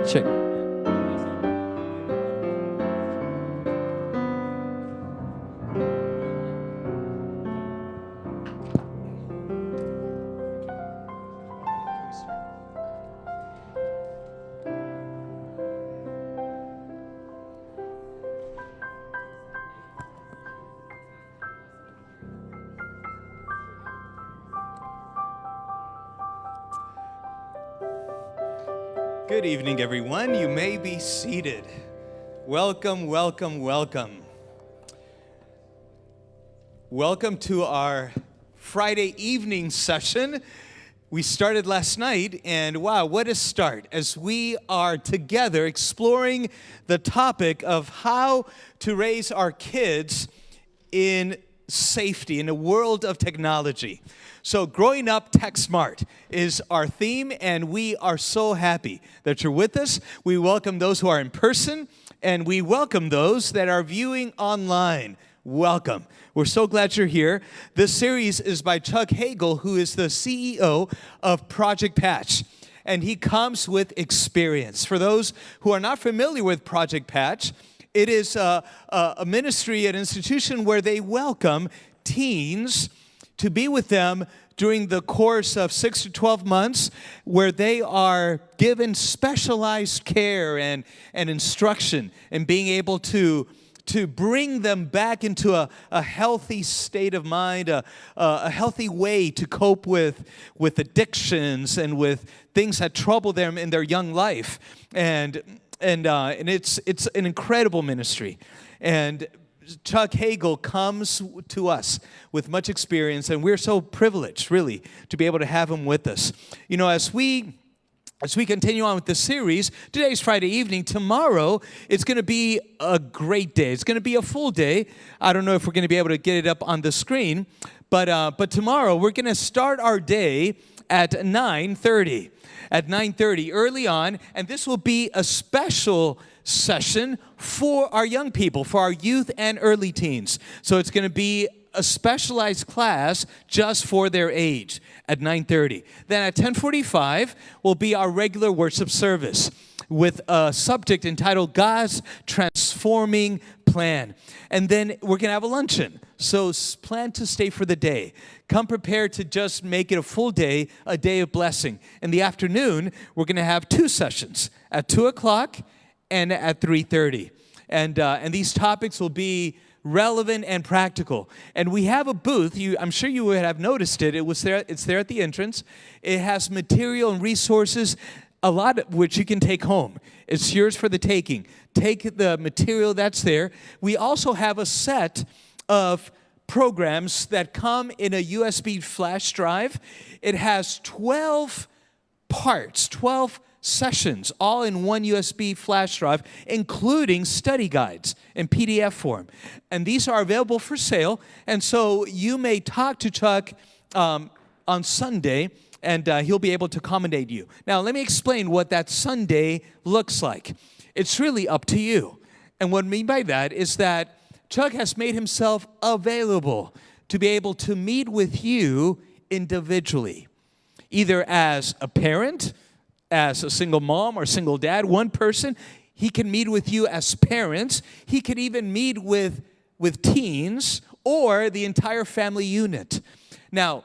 check. Good evening, everyone. You may be seated. Welcome, welcome, welcome. Welcome to our Friday evening session. We started last night, and wow, what a start as we are together exploring the topic of how to raise our kids in safety in a world of technology. So growing up tech smart is our theme, and we are so happy that you're with us. We welcome those who are in person, and we welcome those that are viewing online. Welcome. We're so glad you're here. This series is by Chuck Hagele, who is the CEO of Project Patch, and he comes with experience. For those who are not familiar with Project Patch, it is a ministry, an institution where they welcome teens to be with them during the course of 6 to 12 months, where they are given specialized care and instruction and being able to bring them back into a healthy state of mind, a healthy way to cope with addictions and with things that trouble them in their young life. And it's an incredible ministry. And Chuck Hagele comes to us with much experience, and we're so privileged, really, to be able to have him with us. You know, as we continue on with the series, today's Friday evening. Tomorrow, it's going to be a great day. It's going to be a full day. I don't know if we're going to be able to get it up on the screen, but tomorrow we're going to start our day at 9:30. At 9:30, early on, and this will be a special session for our young people, for our youth and early teens. So it's going to be a specialized class just for their age at 9:30. Then at 10:45 will be our regular worship service with a subject entitled God's Transforming Plan. And then we're going to have a luncheon. So plan to stay for the day. Come prepared to just make it a full day, a day of blessing. In the afternoon, we're going to have two sessions at 2 o'clock and at 3:30. And these topics will be relevant and practical. And we have a booth. I'm sure you would have noticed it. It's there at the entrance. It has material and resources, a lot of which you can take home. It's yours for the taking. Take the material that's there. We also have a set of programs that come in a USB flash drive. It has 12 parts, 12 sessions, all in one USB flash drive, including study guides in PDF form. And these are available for sale. And so you may talk to Chuck on Sunday, and he'll be able to accommodate you. Now, let me explain what that Sunday looks like. It's really up to you. And what I mean by that is that Chuck has made himself available to be able to meet with you individually, either as a parent, as a single mom or single dad, one person. He can meet with you as parents. He can even meet with teens or the entire family unit. Now,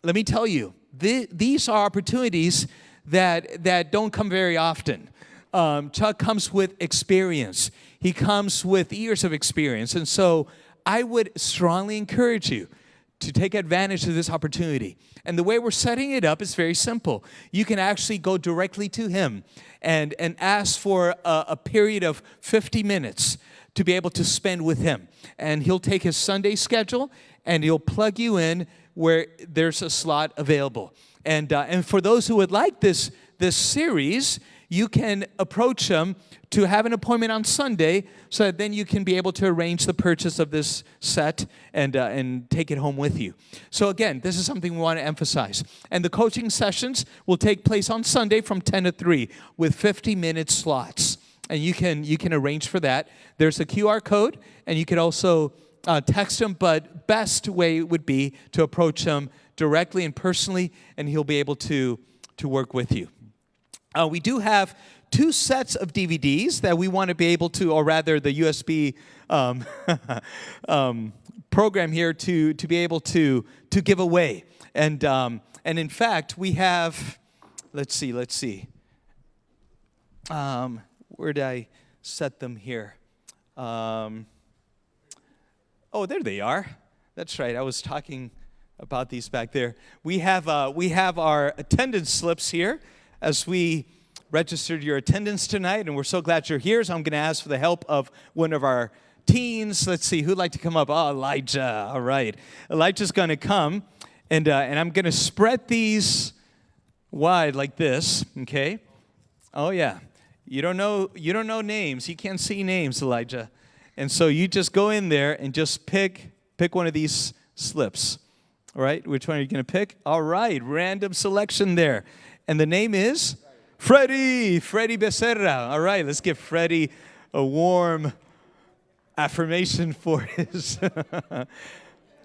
let me tell you, these are opportunities that don't come very often. Chuck comes with experience. He comes with years of experience. And so I would strongly encourage you to take advantage of this opportunity. And the way we're setting it up is very simple. You can actually go directly to him and ask for a period of 50 minutes to be able to spend with him. And he'll take his Sunday schedule and he'll plug you in where there's a slot available. And for those who would like this series, you can approach him to have an appointment on Sunday so that then you can be able to arrange the purchase of this set and take it home with you. So again, this is something we want to emphasize. And the coaching sessions will take place on Sunday from 10 to 3 with 50-minute slots. And you can arrange for that. There's a QR code, and you can also text him, but best way would be to approach him directly and personally, and he'll be able to work with you. We do have two sets of DVDs that we want to be able to, or rather the USB program here to be able to give away. And in fact, we have, let's see. Where did I set them here? Oh, there they are. That's right. I was talking about these back there. We have our attendance slips here as we registered your attendance tonight, and we're so glad you're here. So I'm going to ask for the help of one of our teens. Let's see, who'd like to come up? Oh, Elijah. All right. Elijah's going to come, and I'm going to spread these wide like this, okay? Oh, yeah. You don't know names. You can't see names, Elijah. And so you just go in there and just pick one of these slips. All right, which one are you going to pick? All right, random selection there. And the name is? Freddie Becerra. All right, let's give Freddie a warm affirmation for his.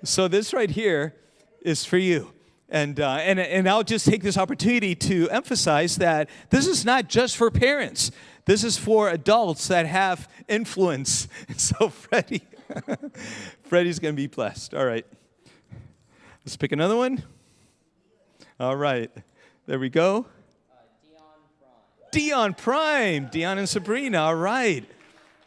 So this right here is for you. And I'll just take this opportunity to emphasize that this is not just for parents. This is for adults that have influence. So Freddie's going to be blessed. All right. Let's pick another one. All right. There we go. Dion Prime. Dion and Sabrina. All right.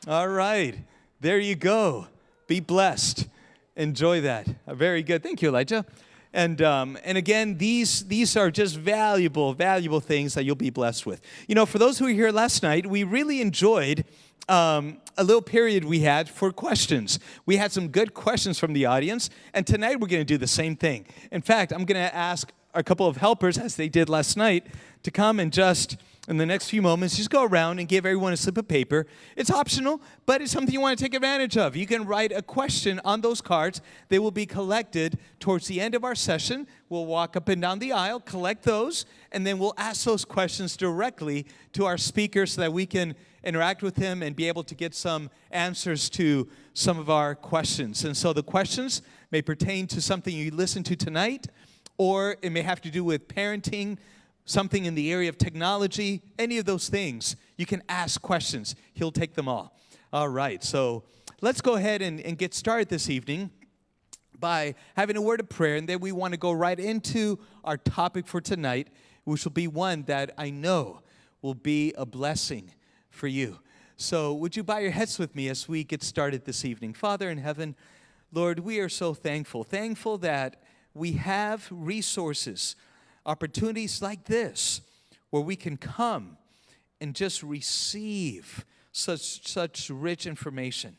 All right. There you go. Be blessed. Enjoy that. Very good. Thank you, Elijah. And again, these are just valuable things that you'll be blessed with. You know, for those who were here last night, we really enjoyed a little period we had for questions. We had some good questions from the audience, and tonight we're going to do the same thing. In fact, I'm going to ask a couple of helpers, as they did last night, to come and just, in the next few moments, just go around and give everyone a slip of paper. It's optional, but it's something you want to take advantage of. You can write a question on those cards. They will be collected towards the end of our session. We'll walk up and down the aisle, collect those, and then we'll ask those questions directly to our speaker so that we can interact with him and be able to get some answers to some of our questions. And so the questions may pertain to something you listened to tonight, or it may have to do with parenting, something in the area of technology, any of those things. You can ask questions. He'll take them all. All right, so let's go ahead and get started this evening by having a word of prayer, and then we want to go right into our topic for tonight, which will be one that I know will be a blessing for you. So would you bow your heads with me as we get started this evening? Father in heaven, Lord, we are so thankful that we have resources, opportunities like this, where we can come and just receive such rich information.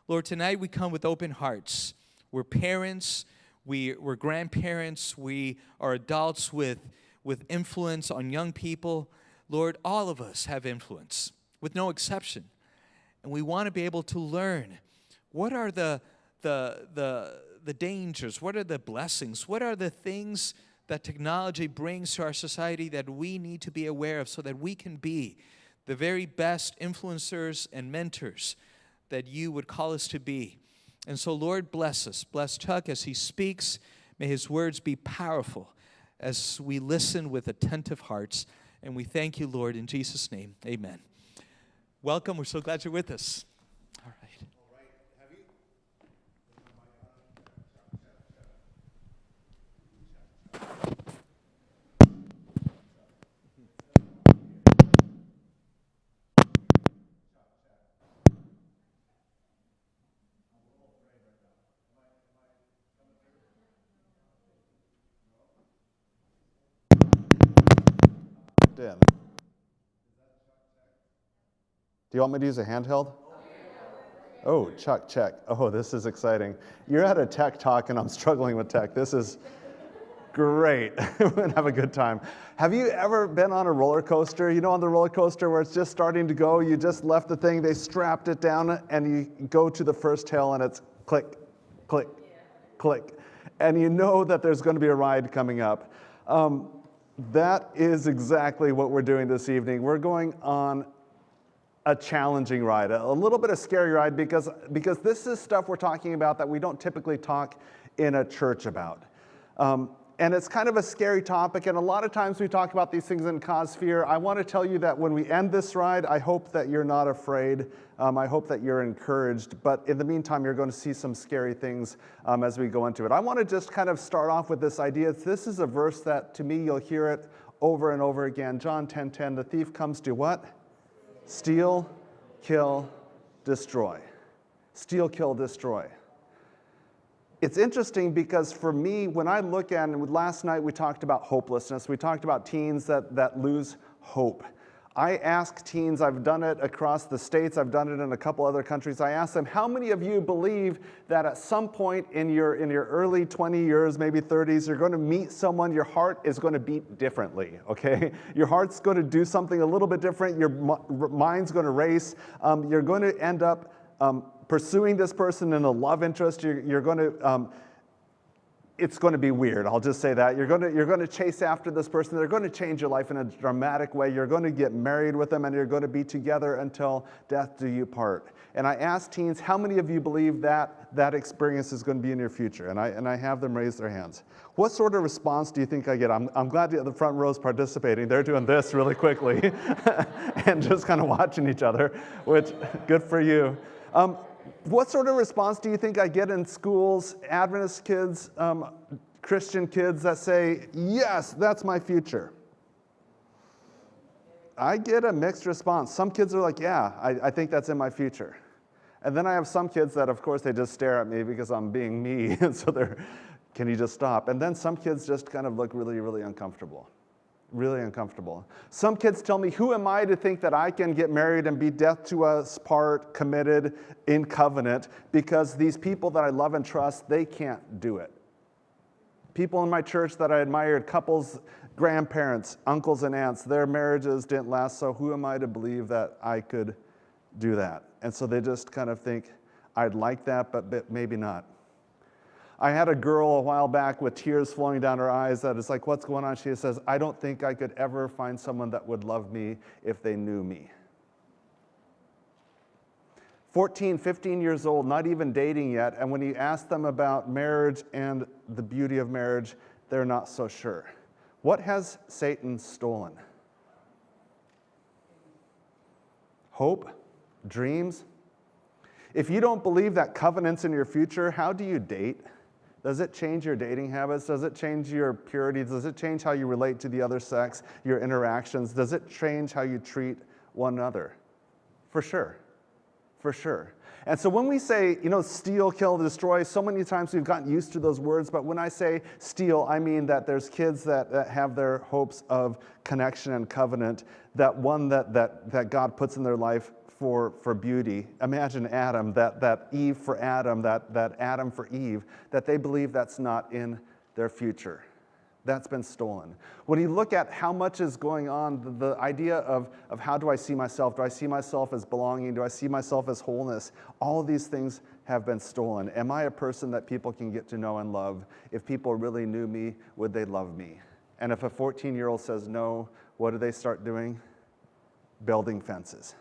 Lord, tonight we come with open hearts. We're parents, we're grandparents, we are adults with influence on young people. Lord, all of us have influence, with no exception. And we want to be able to learn what are the dangers, what are the blessings, what are the things that technology brings to our society that we need to be aware of so that we can be the very best influencers and mentors that you would call us to be. And so, Lord, bless us. Bless Chuck as he speaks. May his words be powerful as we listen with attentive hearts. And we thank you, Lord, in Jesus' name. Amen. Welcome. We're so glad you're with us. All right. In. Do you want me to use a handheld? Oh, Chuck, check. Oh, this is exciting. You're at a tech talk and I'm struggling with tech. This is great. We're gonna have a good time. Have you ever been on a roller coaster? You know, on the roller coaster where it's just starting to go, you just left the thing, they strapped it down, and you go to the first hill and it's click, click, click. And you know that there's going to be a ride coming up. That is exactly what we're doing this evening. We're going on a challenging ride, a little bit of scary ride because this is stuff we're talking about that we don't typically talk in a church about. And it's kind of a scary topic, and a lot of times we talk about these things and cause fear. I want to tell you that when we end this ride, I hope that you're not afraid. I hope that you're encouraged. But in the meantime, you're going to see some scary things as we go into it. I want to just kind of start off with this idea. This is a verse that, to me, you'll hear it over and over again. John 10:10, the thief comes to what? Steal, kill, destroy. Steal, kill, destroy. It's interesting because for me, when I look at, and last night we talked about hopelessness, we talked about teens that lose hope. I ask teens, I've done it across the states, I've done it in a couple other countries, I ask them, how many of you believe that at some point in your early 20 years, maybe 30s, you're going to meet someone, your heart is going to beat differently, okay? Your heart's going to do something a little bit different, your mind's going to race, you're going to end up pursuing this person in a love interest, you're going to, it's going to be weird. I'll just say that. You're going to chase after this person. They're going to change your life in a dramatic way. You're going to get married with them, and you're going to be together until death do you part. And I ask teens, how many of you believe that experience is going to be in your future? And I have them raise their hands. What sort of response do you think I get? I'm glad the front row is participating. They're doing this really quickly and just kind of watching each other, which good for you. What sort of response do you think I get in schools, Adventist kids, Christian kids that say, yes, that's my future? I get a mixed response. Some kids are like, yeah, I think that's in my future. And then I have some kids that, of course, they just stare at me because I'm being me, and so they're, can you just stop? And then some kids just kind of look really, really uncomfortable. Really uncomfortable. Some kids tell me, who am I to think that I can get married and be death to us part, committed, in covenant, because these people that I love and trust, they can't do it. People in my church that I admired, couples, grandparents, uncles and aunts, their marriages didn't last, so who am I to believe that I could do that? And so they just kind of think, I'd like that, but maybe not. I had a girl a while back with tears flowing down her eyes that is like, what's going on? She says, I don't think I could ever find someone that would love me if they knew me. 14, 15 years old, not even dating yet, and when you ask them about marriage and the beauty of marriage, they're not so sure. What has Satan stolen? Hope? Dreams? If you don't believe that covenant's in your future, how do you date? Does it change your dating habits? Does it change your purity? Does it change how you relate to the other sex, your interactions? Does it change how you treat one another? For sure. For sure. And so when we say, steal, kill, destroy, so many times we've gotten used to those words, but when I say steal, I mean that there's kids that have their hopes of connection and covenant, that one that God puts in their life for beauty. Imagine Adam, that Eve for Adam, that Adam for Eve, that they believe that's not in their future. That's been stolen. When you look at how much is going on, the idea of how do I see myself? Do I see myself as belonging? Do I see myself as wholeness? All of these things have been stolen. Am I a person that people can get to know and love? If people really knew me, would they love me? And if a 14-year-old says no, what do they start doing? Building fences.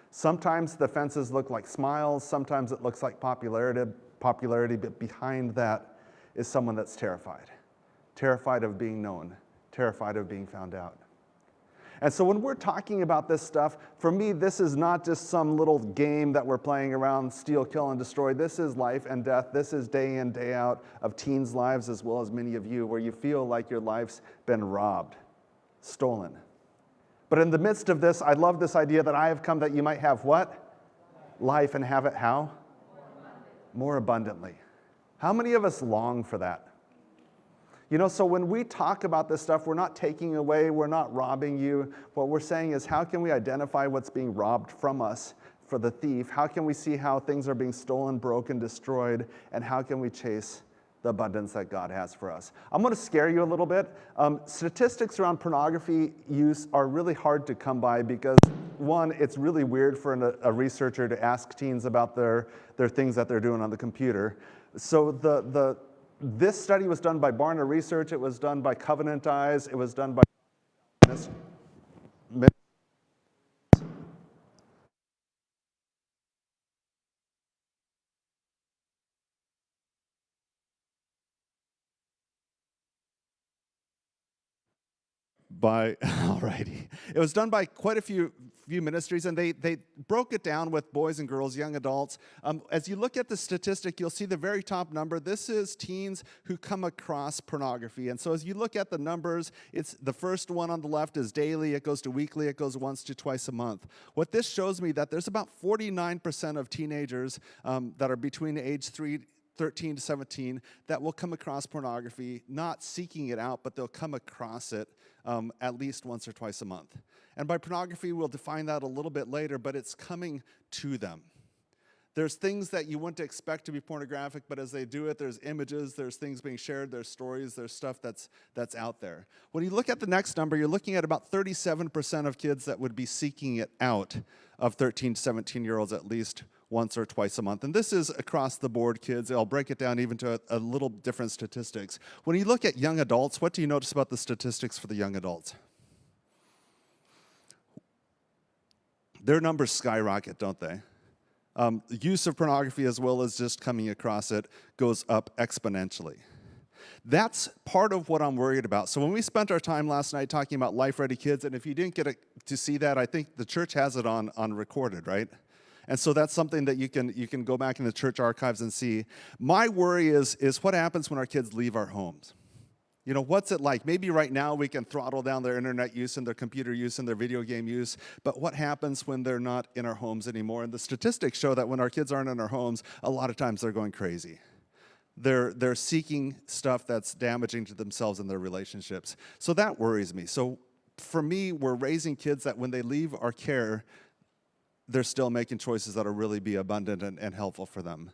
Sometimes the fences look like smiles, sometimes it looks like popularity, but behind that is someone that's terrified. Terrified of being known, terrified of being found out. And so when we're talking about this stuff, for me, this is not just some little game that we're playing around, steal, kill, and destroy. This is life and death. This is day in, day out of teens' lives, as well as many of you, where you feel like your life's been robbed, stolen. But in the midst of this, I love this idea that I have come that you might have what? Life, and have it how? More abundantly. How many of us long for that? So when we talk about this stuff, we're not taking away, we're not robbing you. What we're saying is, how can we identify what's being robbed from us for the thief? How can we see how things are being stolen, broken, destroyed? And how can we chase the abundance that God has for us? I'm going to scare you a little bit. Statistics around pornography use are really hard to come by because, one, it's really weird for a researcher to ask teens about their things that they're doing on the computer. So this study was done by Barna Research. It was done by Covenant Eyes. It was done by Alrighty. It was done by quite a few ministries, and they broke it down with boys and girls, young adults. As you look at the statistic, you'll see the very top number. This is teens who come across pornography. And so as you look at the numbers, it's the first one on the left is daily, it goes to weekly, it goes once to twice a month. What this shows me that there's about 49% of teenagers that are between age 13 to 17 that will come across pornography, not seeking it out, but they'll come across it at least once or twice a month. And by pornography, we'll define that a little bit later, but it's coming to them. There's things that you wouldn't expect to be pornographic, but as they do it, there's images, there's things being shared, there's stories, there's stuff that's out there. When you look at the next number, you're looking at about 37% of kids that would be seeking it out of 13 to 17-year-olds at least once or twice a month. And this is across the board, kids. I'll break it down even to a little different statistics. When you look at young adults, what do you notice about the statistics for the young adults? Their numbers skyrocket, don't they? The use of pornography as well as just coming across it goes up exponentially. That's part of what I'm worried about. So when we spent our time last night talking about Life Ready Kids, and if you didn't get to see that, I think the church has it on recorded, right? And so that's something that you can go back in the church archives and see. My worry is what happens when our kids leave our homes? You know, what's it like? Maybe right now we can throttle down their internet use and their computer use and their video game use, but what happens when they're not in our homes anymore? And the statistics show that when our kids aren't in our homes, a lot of times they're going crazy. They're seeking stuff that's damaging to themselves and their relationships. So that worries me. So for me, we're raising kids that when they leave our care, they're still making choices that will really be abundant and helpful for them.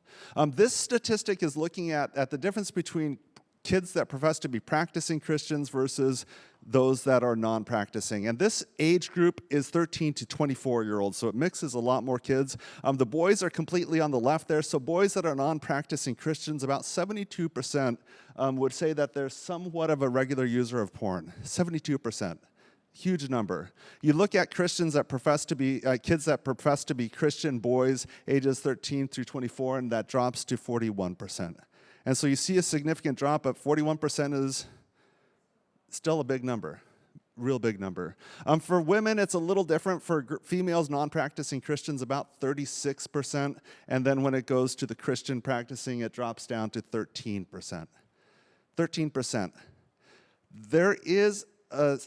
This statistic is looking at the difference between kids that profess to be practicing Christians versus those that are non-practicing. And this age group is 13 to 24-year-olds, so it mixes a lot more kids. The boys are completely on the left there. So boys that are non-practicing Christians, about 72% would say that they're somewhat of a regular user of porn. 72%. Huge number. You look at Christians that profess to be, kids that profess to be Christian boys, ages 13 through 24, and that drops to 41%. And so you see a significant drop, but 41% is still a big number, real big number. For women, it's a little different. For females, non-practicing Christians, about 36%. And then when it goes to the Christian practicing, it drops down to 13%. 13%. There is an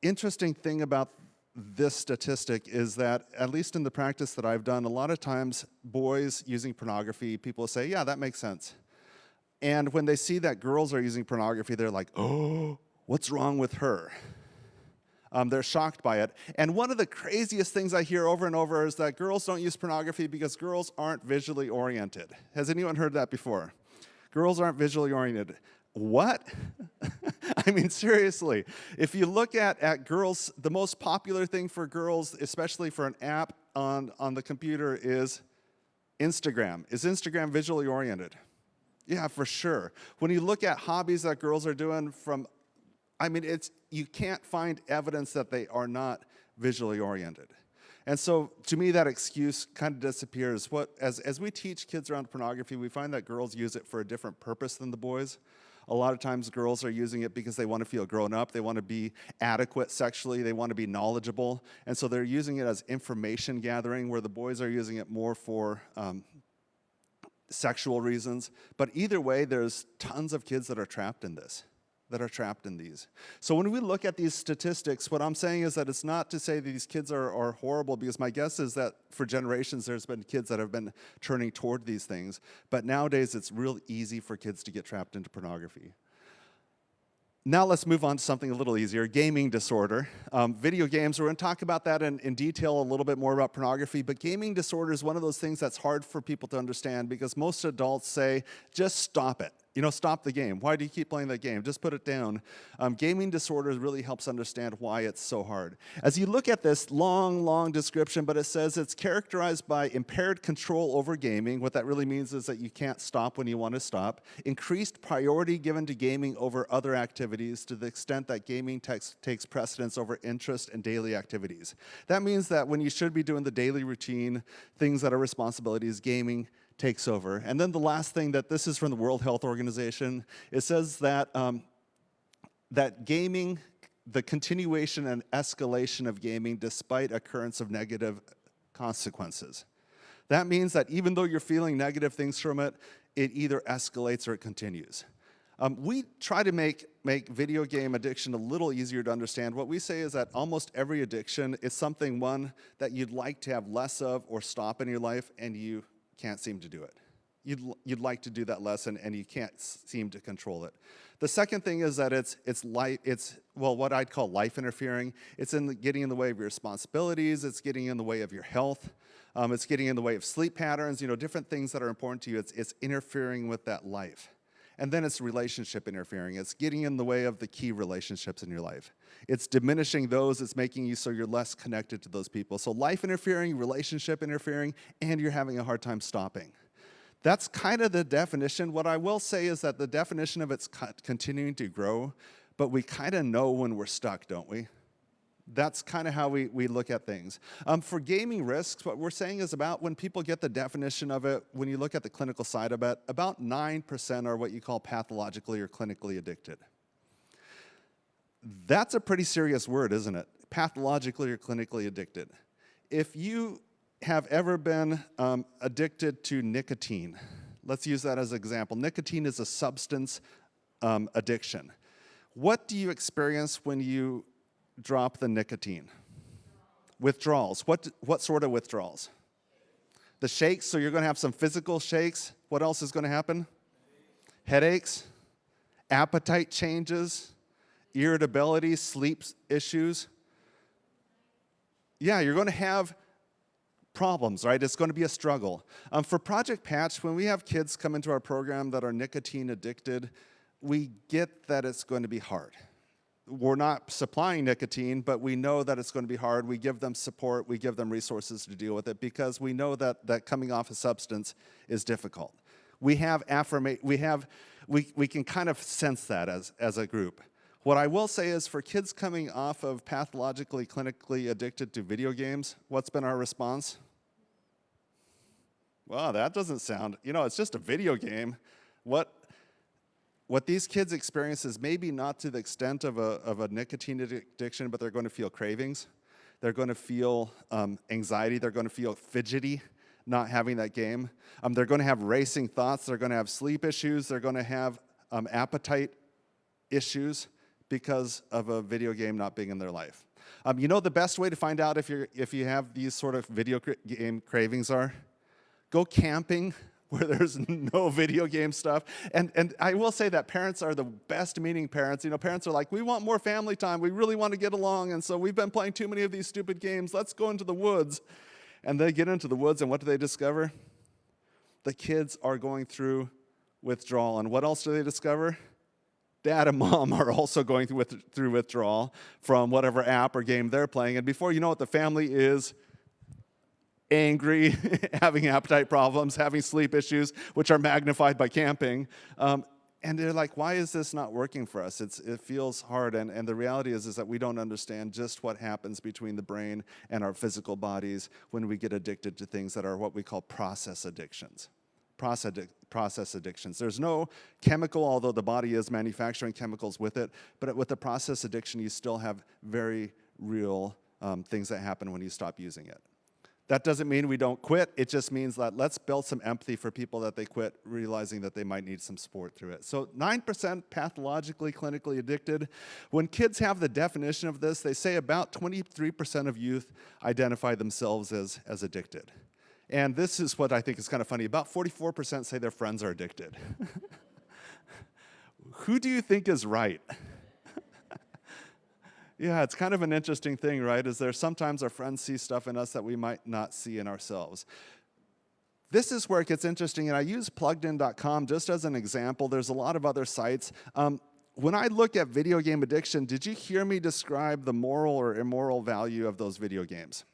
interesting thing about this statistic is that, at least in the practice that I've done, a lot of times boys using pornography, people say, yeah, that makes sense. And when they see that girls are using pornography, they're like, oh, what's wrong with her? They're shocked by it. And one of the craziest things I hear over and over is that girls don't use pornography because girls aren't visually oriented. Has anyone heard that before? Girls aren't visually oriented. What? I mean, seriously. If you look at girls, the most popular thing for girls, especially for an app on the computer, is Instagram. Is Instagram visually oriented? Yeah, for sure. When you look at hobbies that girls are doing you can't find evidence that they are not visually oriented. And so to me, that excuse kind of disappears. As we teach kids around pornography, we find that girls use it for a different purpose than the boys. A lot of times girls are using it because they want to feel grown up, they want to be adequate sexually, they want to be knowledgeable, and so they're using it as information gathering, where the boys are using it more for sexual reasons. But either way, there's tons of kids that are trapped in this, that are trapped in these. So when we look at these statistics, what I'm saying is that it's not to say that these kids are horrible, because my guess is that for generations there's been kids that have been turning toward these things. But nowadays it's real easy for kids to get trapped into pornography. Now let's move on to something a little easier, gaming disorder. Video games, we're going to talk about that in detail, a little bit more about pornography, but gaming disorder is one of those things that's hard for people to understand, because most adults say, just stop it. Stop the game. Why do you keep playing that game? Just put it down. Gaming disorder really helps understand why it's so hard. As you look at this long description, but it says it's characterized by impaired control over gaming. What that really means is that you can't stop when you want to stop. Increased priority given to gaming over other activities, to the extent that gaming takes precedence over interest and daily activities. That means that when you should be doing the daily routine, things that are responsibilities, gaming takes over. And then the last thing, that this is from the World Health Organization, it says that that gaming the continuation and escalation of gaming despite occurrence of negative consequences. That means that even though you're feeling negative things from it, it either escalates or it continues. We try to make video game addiction a little easier to understand. What we say is that almost every addiction is something, one, that you'd like to have less of or stop in your life, and you can't seem to do it. You'd like to do that less, and you can't seem to control it. The second thing is that it's what I'd call life interfering. It's getting in the way of your responsibilities. It's getting in the way of your health. It's getting in the way of sleep patterns. Different things that are important to you. It's interfering with that life. And then it's relationship interfering. It's getting in the way of the key relationships in your life. It's diminishing those. It's making you so you're less connected to those people. So life interfering, relationship interfering, and you're having a hard time stopping. That's kind of the definition. What I will say is that the definition of it's continuing to grow, but we kind of know when we're stuck, don't we? That's kind of how we look at things. For gaming risks, what we're saying is about when people get the definition of it, when you look at the clinical side of it, about 9% are what you call pathologically or clinically addicted. That's a pretty serious word, isn't it? Pathologically or clinically addicted. If you have ever been addicted to nicotine, let's use that as an example. Nicotine is a substance addiction. What do you experience when you drop the nicotine? Withdrawals. What sort of withdrawals? The shakes, so you're going to have some physical shakes. What else is going to happen? Headaches, appetite changes, irritability, sleep issues. Yeah, you're going to have problems, right? It's going to be a struggle. For Project Patch, when we have kids come into our program that are nicotine addicted, we get that it's going to be hard. We're not supplying nicotine, but we know that it's going to be hard. We give them support. We give them resources to deal with it because we know that coming off a substance is difficult. We have we can kind of sense that as a group. What I will say is for kids coming off of pathologically, clinically addicted to video games, what's been our response? Well, that doesn't sound, it's just a video game. What these kids experience is maybe not to the extent of a nicotine addiction, but they're going to feel cravings. They're going to feel anxiety. They're going to feel fidgety not having that game. They're going to have racing thoughts. They're going to have sleep issues. They're going to have appetite issues because of a video game not being in their life. The best way to find out if you have these sort of video game cravings are? Go camping where there's no video game stuff. And I will say that parents are the best meaning parents. Parents are like, we want more family time. We really want to get along. And so we've been playing too many of these stupid games. Let's go into the woods. And they get into the woods, and what do they discover? The kids are going through withdrawal. And what else do they discover? Dad and mom are also going through withdrawal from whatever app or game they're playing. And before you know it, the family is angry, having appetite problems, having sleep issues, which are magnified by camping. And they're like, why is this not working for us? It feels hard. And the reality is that we don't understand just what happens between the brain and our physical bodies when we get addicted to things that are what we call process addictions. Process addictions. There's no chemical, although the body is manufacturing chemicals with it, but with the process addiction, you still have very real things that happen when you stop using it. That doesn't mean we don't quit. It just means that let's build some empathy for people that they quit, realizing that they might need some support through it. So 9% pathologically, clinically addicted. When kids have the definition of this, they say about 23% of youth identify themselves as addicted. And this is what I think is kind of funny. About 44% say their friends are addicted. Who do you think is right? Yeah, it's kind of an interesting thing, right? Is there sometimes our friends see stuff in us that we might not see in ourselves. This is where it gets interesting, and I use pluggedin.com just as an example. There's a lot of other sites. When I look at video game addiction, did you hear me describe the moral or immoral value of those video games?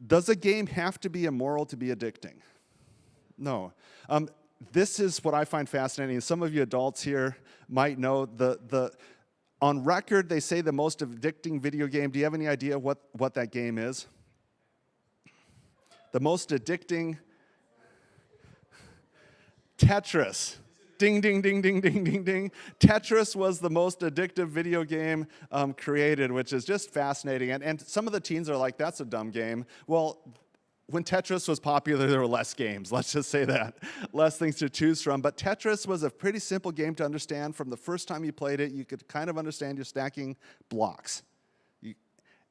Does a game have to be immoral to be addicting? No. This is what I find fascinating. Some of you adults here might know on record, they say the most addicting video game. Do you have any idea what that game is? The most addicting? Tetris. Ding, ding, ding, ding, ding, ding, ding. Tetris was the most addictive video game created, which is just fascinating. And some of the teens are like, that's a dumb game. Well, when Tetris was popular, there were less games. Let's just say that. Less things to choose from. But Tetris was a pretty simple game to understand. From the first time you played it, you could kind of understand you're stacking blocks.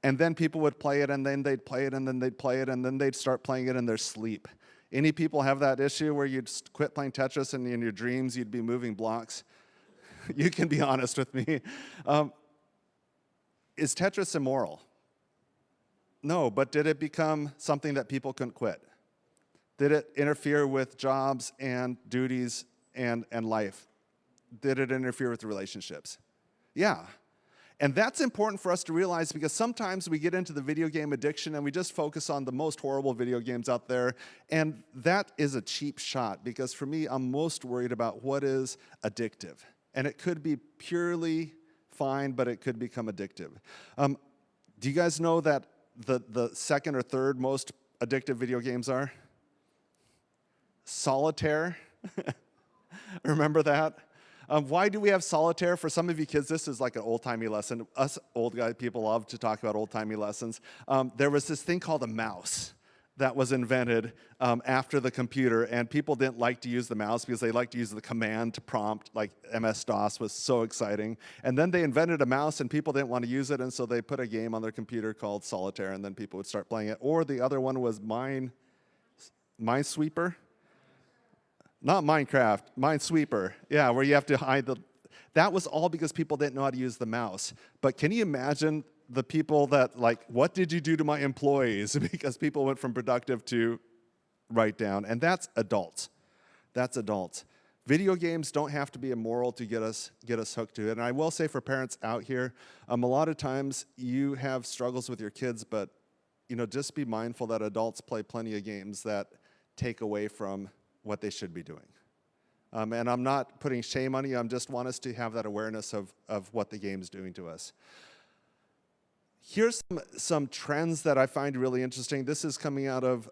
And then people would play it, and then they'd play it, and then they'd play it, and then they'd start playing it in their sleep. Any people have that issue where you'd quit playing Tetris and in your dreams you'd be moving blocks? You can be honest with me. Is Tetris immoral? No, but did it become something that people couldn't quit? Did it interfere with jobs and duties and life? Did it interfere with relationships? Yeah. And that's important for us to realize because sometimes we get into the video game addiction and we just focus on the most horrible video games out there. And that is a cheap shot because for me, I'm most worried about what is addictive. And it could be purely fine, but it could become addictive. Do you guys know that the second or third most addictive video games are? Solitaire. Remember that? Why do we have solitaire? For some of you kids, this is like an old-timey lesson. Us old guy people love to talk about old-timey lessons. There was this thing called a mouse that was invented after the computer, and people didn't like to use the mouse because they liked to use the command to prompt, like MS-DOS was so exciting. And then they invented a mouse, and people didn't want to use it, and so they put a game on their computer called Solitaire, and then people would start playing it. Or the other one was Minesweeper. Not Minecraft, Minesweeper. Yeah, where you have to hide the... That was all because people didn't know how to use the mouse. But can you imagine the people that, like, what did you do to my employees? Because people went from productive to write down. And that's adults. That's adults. Video games don't have to be immoral to get us hooked to it. And I will say for parents out here, a lot of times you have struggles with your kids, but just be mindful that adults play plenty of games that take away from what they should be doing. And I'm not putting shame on you, I just want us to have that awareness of what the game's doing to us. Here's some trends that I find really interesting. This is coming out of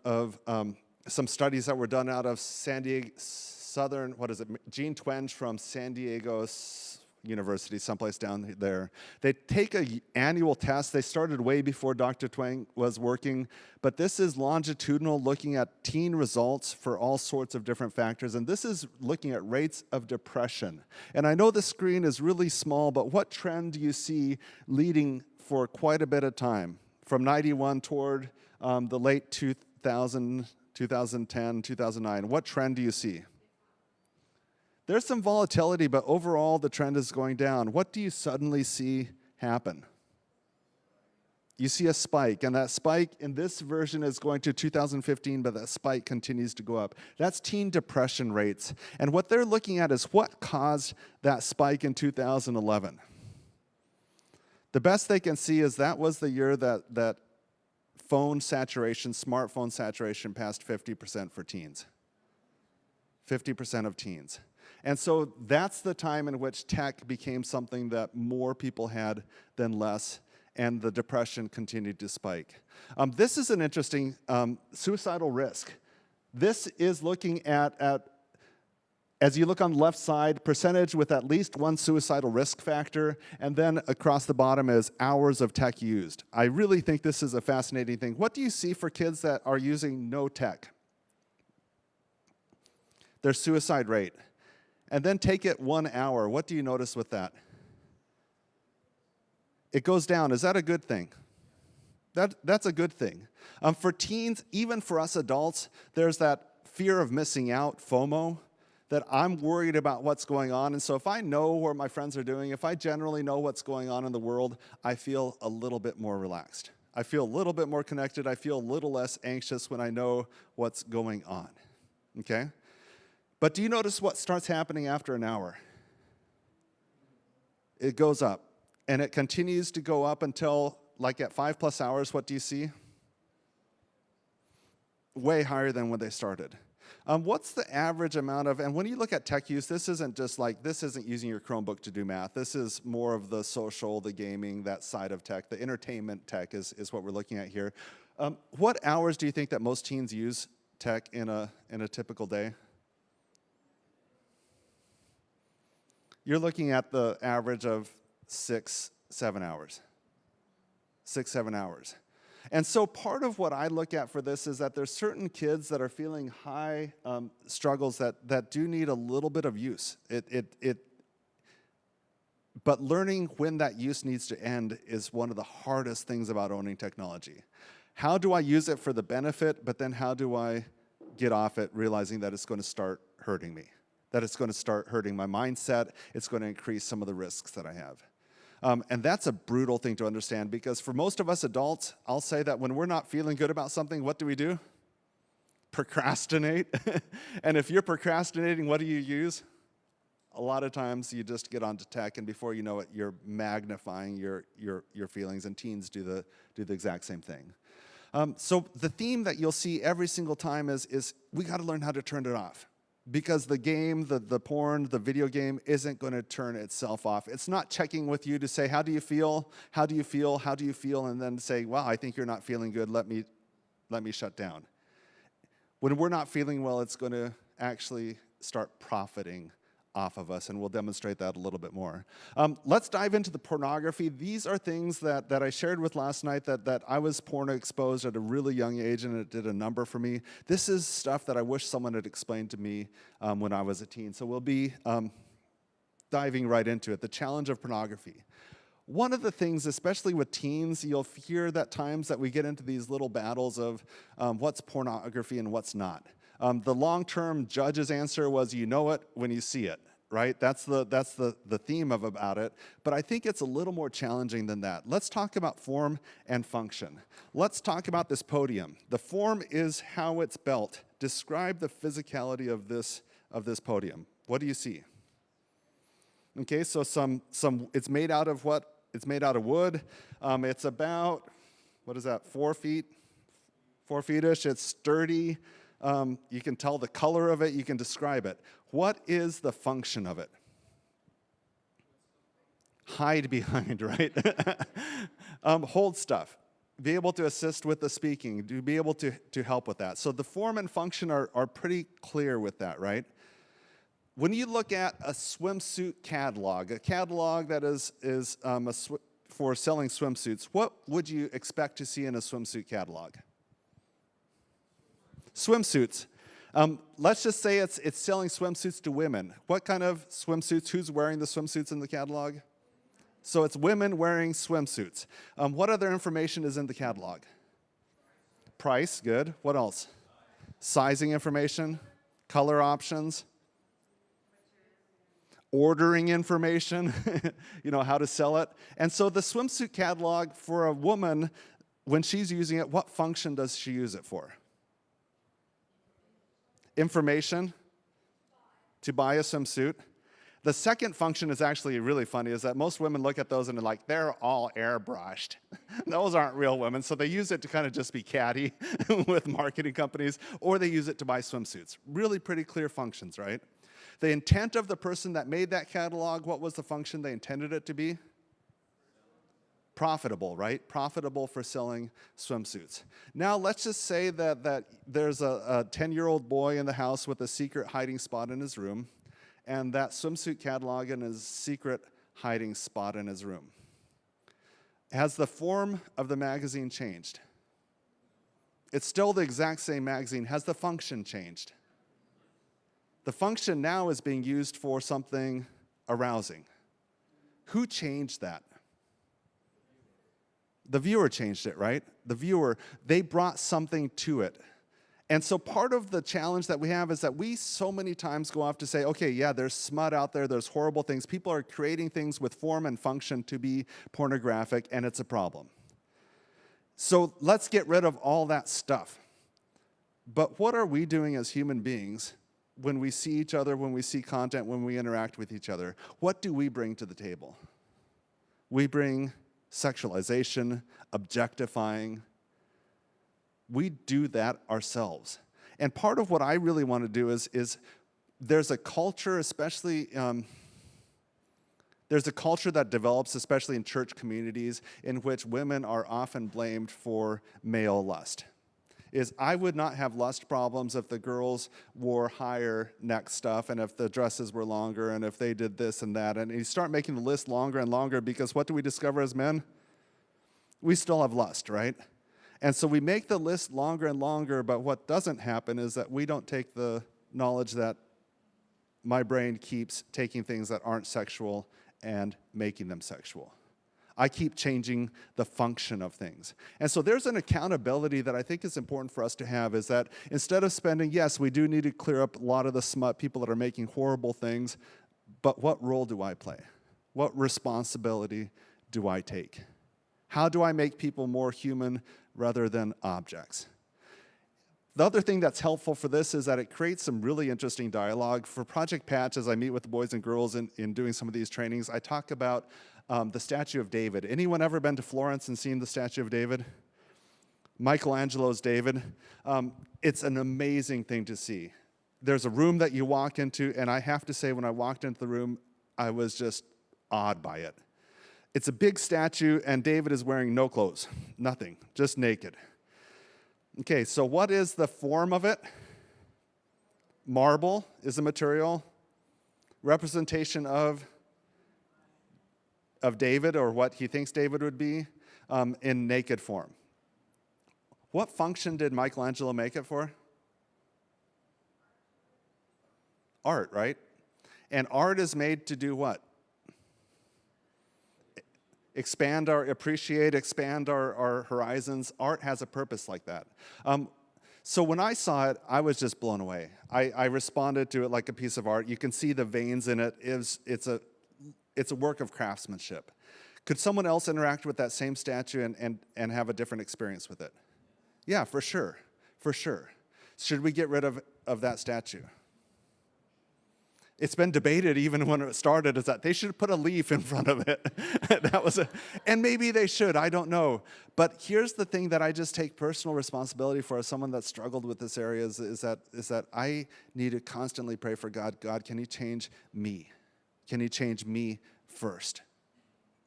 some studies that were done out of San Diego, Gene Twenge from San Diego University, someplace down there. They take an annual test. They started way before Dr. Twenge was working, but this is longitudinal, looking at teen results for all sorts of different factors, and this is looking at rates of depression. And I know the screen is really small, but what trend do you see leading for quite a bit of time, from 91 toward the late 2000, 2010, 2009? What trend do you see? There's some volatility, but overall the trend is going down. What do you suddenly see happen? You see a spike, and that spike in this version is going to 2015, but that spike continues to go up. That's teen depression rates. And what they're looking at is what caused that spike in 2011. The best they can see is that was the year that phone saturation, smartphone saturation passed 50% for teens. 50% of teens. And so that's the time in which tech became something that more people had than less, and the depression continued to spike. This is an interesting suicidal risk. This is looking at, as you look on the left side, percentage with at least one suicidal risk factor, and then across the bottom is hours of tech used. I really think this is a fascinating thing. What do you see for kids that are using no tech? Their suicide rate. And then take it 1 hour. What do you notice with that? It goes down. Is that a good thing? That's a good thing. For teens, even for us adults, there's that fear of missing out, FOMO, that I'm worried about what's going on. And so if I know what my friends are doing, if I generally know what's going on in the world, I feel a little bit more relaxed. I feel a little bit more connected. I feel a little less anxious when I know what's going on. Okay? But do you notice what starts happening after an hour? It goes up, and it continues to go up until, like at 5+ hours, what do you see? Way higher than when they started. What's the average amount of, and when you look at tech use, this isn't using your Chromebook to do math. This is more of the social, the gaming, that side of tech. The entertainment tech is what we're looking at here. What hours do you think that most teens use tech in a typical day? you're looking at the average of 6, 7 hours. 6, 7 hours. And so part of what I look at for this is that there's certain kids that are feeling high struggles that do need a little bit of use. But learning when that use needs to end is one of the hardest things about owning technology. How do I use it for the benefit, but then how do I get off it realizing that it's going to start hurting me, that it's going to start hurting my mindset, it's going to increase some of the risks that I have. And that's a brutal thing to understand because for most of us adults, I'll say that when we're not feeling good about something, what do? Procrastinate. And if you're procrastinating, what do you use? A lot of times you just get onto tech, and before you know it, you're magnifying your feelings, and teens do the exact same thing. So the theme that you'll see every single time is we got to learn how to turn it off. Because the game, the porn, the video game isn't going to turn itself off. It's not checking with you to say, how do you feel? How do you feel? How do you feel? And then say, wow, I think you're not feeling good. Let me shut down. When we're not feeling well, it's going to actually start profiting off of us, and we'll demonstrate that a little bit more. Let's dive into the pornography. These are things that I shared with last night that I was porno exposed at a really young age, and it did a number for me. This is stuff that I wish someone had explained to me when I was a teen. So we'll be diving right into it. The challenge of pornography. One of the things, especially with teens, you'll hear that times that we get into these little battles of what's pornography and what's not. The long-term judge's answer was, you know it when you see it, right? That's the theme about it. But I think it's a little more challenging than that. Let's talk about form and function. Let's talk about this podium. The form is how it's built. Describe the physicality of this podium. What do you see? Okay, so it's made out of what? It's made out of wood. It's about, what is that, 4 feet? 4 feet-ish. It's sturdy. You can tell the color of it. You can describe it. What is the function of it? Hide behind, right? Hold stuff. Be able to assist with the speaking. To be able to help with that. So the form and function are pretty clear with that, right? When you look at a swimsuit catalog, a catalog that is for selling swimsuits, what would you expect to see in a swimsuit catalog? Swimsuits. Let's just say it's selling swimsuits to women. What kind of swimsuits? Who's wearing the swimsuits in the catalog? So it's women wearing swimsuits. What other information is in the catalog? Price, good. What else? Sizing information, color options, ordering information, how to sell it. And so the swimsuit catalog for a woman, when she's using it, what function does she use it for? Information to buy a swimsuit. The second function is actually really funny, is that most women look at those and they're like, they're all airbrushed. Those aren't real women, so they use it to kind of just be catty with marketing companies, or they use it to buy swimsuits. Really pretty clear functions, right? The intent of the person that made that catalog, what was the function they intended it to be? Profitable, right? Profitable for selling swimsuits. Now, let's just say that there's a 10-year-old boy in the house with a secret hiding spot in his room, and that swimsuit catalog in his secret hiding spot in his room. Has the form of the magazine changed? It's still the exact same magazine. Has the function changed? The function now is being used for something arousing. Who changed that? The viewer changed it, right? The viewer, they brought something to it. And so part of the challenge that we have is that we so many times go off to say, okay, yeah, there's smut out there, there's horrible things. People are creating things with form and function to be pornographic, and it's a problem. So let's get rid of all that stuff. But what are we doing as human beings when we see each other, when we see content, when we interact with each other? What do we bring to the table? We bring sexualization, objectifying. We do that ourselves. And part of what I really want to do is there's a culture, especially, there's a culture that develops, especially in church communities, in which women are often blamed for male lust. is I would not have lust problems if the girls wore higher neck stuff and if the dresses were longer and if they did this and that. And you start making the list longer and longer because what do we discover as men? We still have lust, right? And so we make the list longer and longer, but what doesn't happen is that we don't take the knowledge that my brain keeps taking things that aren't sexual and making them sexual. I keep changing the function of things. And so there's an accountability that I think is important for us to have, is that instead of spending, yes, we do need to clear up a lot of the smut, people that are making horrible things, but what role do I play? What responsibility do I take? How do I make people more human rather than objects? The other thing that's helpful for this is that it creates some really interesting dialogue. For Project Patch, as I meet with the boys and girls in doing some of these trainings, I talk about the statue of David. Anyone ever been to Florence and seen the statue of David? Michelangelo's David. It's an amazing thing to see. There's a room that you walk into, and I have to say, when I walked into the room, I was just awed by it. It's a big statue, and David is wearing no clothes, nothing, just naked. Okay, so what is the form of it? Marble is the material. Representation of David, or what he thinks David would be, in naked form. What function did Michelangelo make it for? Art, right? And art is made to do what? Expand our horizons. Art has a purpose like that. So when I saw it, I was just blown away. I responded to it like a piece of art. You can see the veins in it. It's a work of craftsmanship. Could someone else interact with that same statue and have a different experience with it? Yeah, for sure. For sure. Should we get rid of that statue? It's been debated even when it started, is that they should put a leaf in front of it. And maybe they should, I don't know. But here's the thing that I just take personal responsibility for as someone that struggled with this area is that I need to constantly pray for God. God, can you change me? Can you change me first?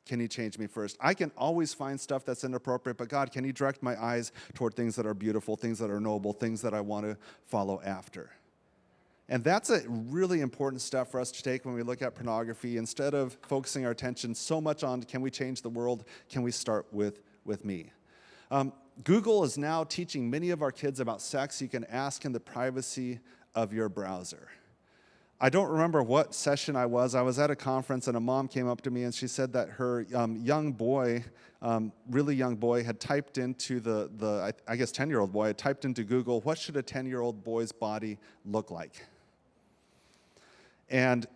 Can you change me first? I can always find stuff that's inappropriate, but God, can you direct my eyes toward things that are beautiful, things that are noble, things that I want to follow after? And that's a really important step for us to take when we look at pornography. Instead of focusing our attention so much on, can we change the world, can we start with me? Google is now teaching many of our kids about sex. You can ask in the privacy of your browser. I don't remember what session I was. I was at a conference, and a mom came up to me, and she said that her young boy, really young boy, had typed into I guess 10-year-old boy, had typed into Google, what should a 10-year-old boy's body look like? And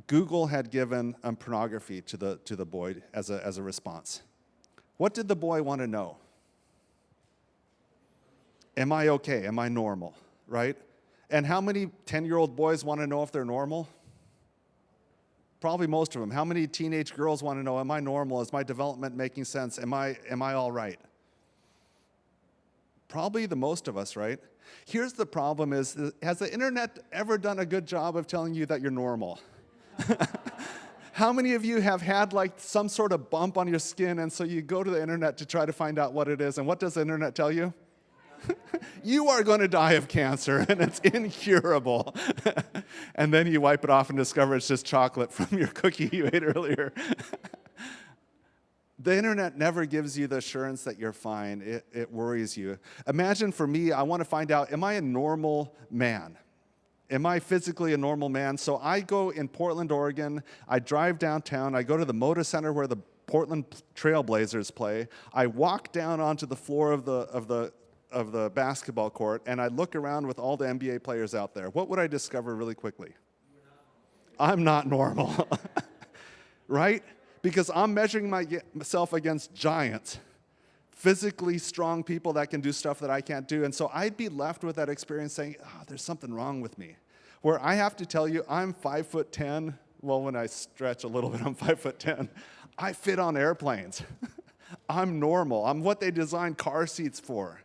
Google had given pornography to the boy as a response. What did the boy want to know? Am I okay? Am I normal? Right? And how many 10-year-old boys want to know if they're normal? Probably most of them. How many teenage girls want to know, am I normal? Is my development making sense? Am I all right? Probably the most of us, right? Here's the problem is, has the internet ever done a good job of telling you that you're normal? How many of you have had like some sort of bump on your skin, and so you go to the internet to try to find out what it is, and what does the internet tell you? You are going to die of cancer, and it's incurable. And then you wipe it off and discover it's just chocolate from your cookie you ate earlier. The internet never gives you the assurance that you're fine. It worries you. Imagine for me, I want to find out, am I a normal man? Am I physically a normal man? So I go in Portland, Oregon. I drive downtown. I go to the Moda Center where the Portland Trailblazers play. I walk down onto the floor of the basketball court, and I look around with all the NBA players out there. What would I discover really quickly? I'm not normal, right? Because I'm measuring myself against giants, physically strong people that can do stuff that I can't do. And so I'd be left with that experience saying, there's something wrong with me. Where I have to tell you, I'm 5'10". Well, when I stretch a little bit, I'm 5'10". I fit on airplanes. I'm normal. I'm what they designed car seats for.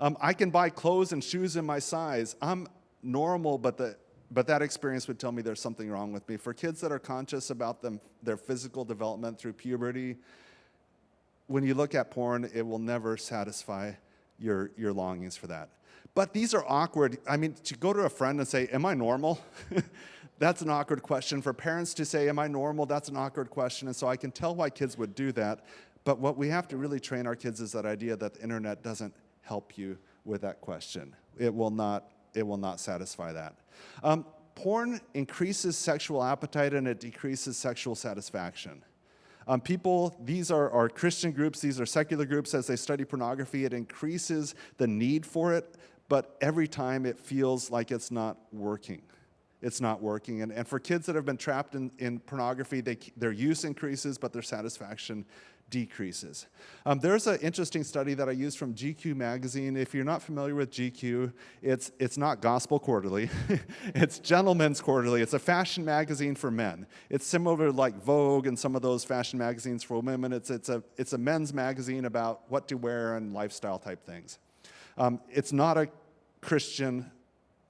I can buy clothes and shoes in my size. I'm normal, but that experience would tell me there's something wrong with me. For kids that are conscious about their physical development through puberty, when you look at porn, it will never satisfy your longings for that. But these are awkward. I mean, to go to a friend and say, am I normal? That's an awkward question. For parents to say, am I normal? That's an awkward question. And so I can tell why kids would do that. But what we have to really train our kids is that idea that the internet doesn't help you with that question. It will not satisfy that. Porn increases sexual appetite and it decreases sexual satisfaction. These are Christian groups, these are secular groups. As they study pornography, it increases the need for it, but every time it feels like it's not working. It's not working. And for kids that have been trapped in pornography, their use increases, but their satisfaction decreases. There's an interesting study that I used from GQ magazine. If you're not familiar with GQ, it's not Gospel Quarterly. It's Gentleman's Quarterly. It's a fashion magazine for men. It's similar to like Vogue and some of those fashion magazines for women. It's a men's magazine about what to wear and lifestyle type things. It's not a Christian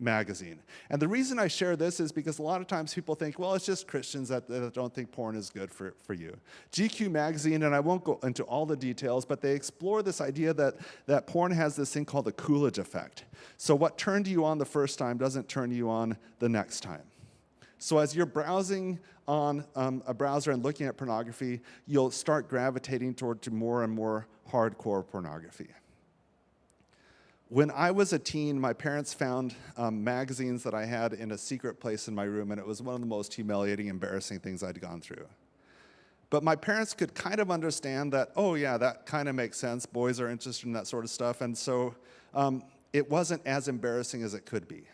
magazine. And the reason I share this is because a lot of times people think, well, it's just Christians that don't think porn is good for you. GQ magazine, and I won't go into all the details, but they explore this idea that porn has this thing called the Coolidge effect. So what turned you on the first time doesn't turn you on the next time. So as you're browsing on a browser and looking at pornography, you'll start gravitating toward more and more hardcore pornography. When I was a teen, my parents found magazines that I had in a secret place in my room, and it was one of the most humiliating, embarrassing things I'd gone through. But my parents could kind of understand that, oh yeah, that kind of makes sense. Boys are interested in that sort of stuff, and so it wasn't as embarrassing as it could be.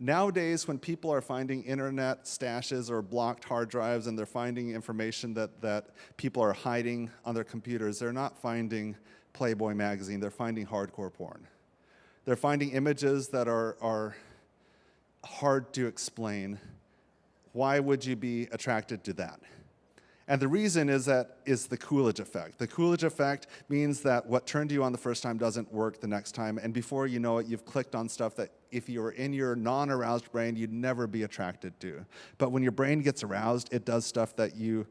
Nowadays, when people are finding internet stashes or blocked hard drives and they're finding information that people are hiding on their computers, they're not finding Playboy magazine, they're finding hardcore porn. They're finding images that are hard to explain. Why would you be attracted to that? And the reason is the Coolidge effect. The Coolidge effect means that what turned you on the first time doesn't work the next time, and before you know it, you've clicked on stuff that if you were in your non-aroused brain, you'd never be attracted to. But when your brain gets aroused, it does stuff that you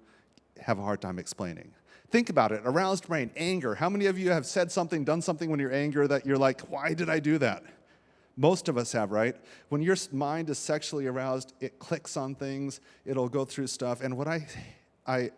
have a hard time explaining. Think about it, aroused brain, anger. How many of you have said something, done something when you're angry that you're like, why did I do that? Most of us have, right? When your mind is sexually aroused, it clicks on things, it'll go through stuff. And what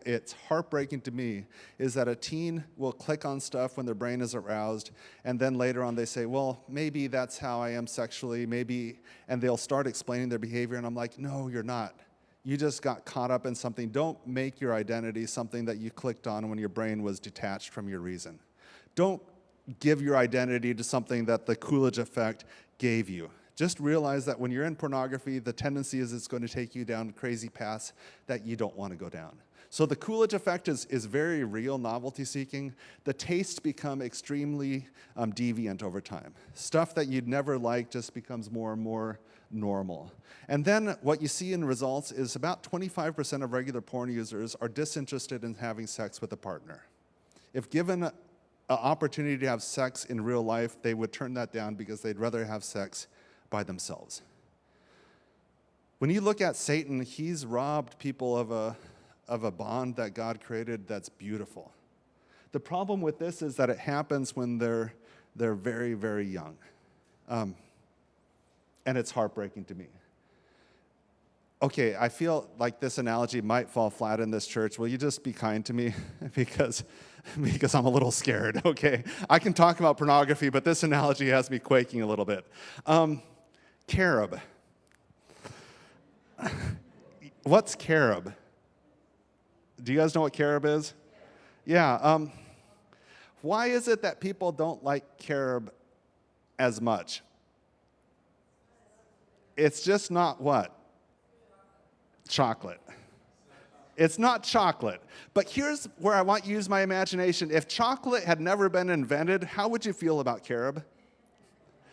it's heartbreaking to me is that a teen will click on stuff when their brain is aroused, and then later on they say, well, maybe that's how I am sexually, maybe, and they'll start explaining their behavior, and I'm like, no, you're not. You just got caught up in something. Don't make your identity something that you clicked on when your brain was detached from your reason. Don't give your identity to something that the Coolidge effect gave you. Just realize that when you're in pornography, the tendency is it's going to take you down crazy paths that you don't want to go down. So the Coolidge effect is very real, novelty seeking. The tastes become extremely deviant over time. Stuff that you'd never like just becomes more and more normal. And then what you see in results is about 25% of regular porn users are disinterested in having sex with a partner. If given an opportunity to have sex in real life, they would turn that down because they'd rather have sex by themselves. When you look at Satan, he's robbed people of a bond that God created that's beautiful. The problem with this is that it happens when they're very, very young. And it's heartbreaking to me. Okay, I feel like this analogy might fall flat in this church. Will you just be kind to me? because I'm a little scared, okay? I can talk about pornography, but this analogy has me quaking a little bit. Carob. What's carob? Do you guys know what carob is? Yeah. Why is it that people don't like carob as much? It's just not what? Chocolate. It's not chocolate. But here's where I want you to use my imagination. If chocolate had never been invented, how would you feel about carob?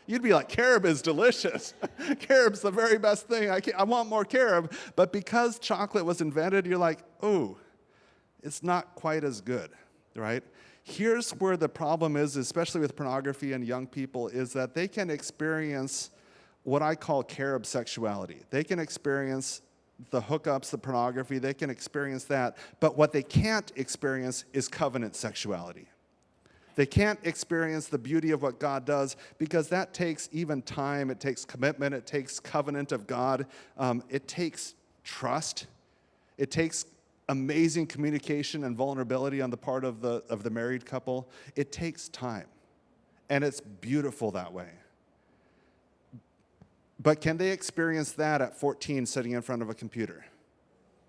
You'd be like, carob is delicious. Carob's the very best thing. I want more carob. But because chocolate was invented, you're like, oh, it's not quite as good, right? Here's where the problem is, especially with pornography and young people, is that they can experience what I call carob sexuality. They can experience the hookups, the pornography, they can experience that, but what they can't experience is covenant sexuality. They can't experience the beauty of what God does because that takes even time. It takes commitment. It takes covenant of God. It takes trust. It takes amazing communication and vulnerability on the part of the married couple. It takes time, and it's beautiful that way. But can they experience that at 14 sitting in front of a computer?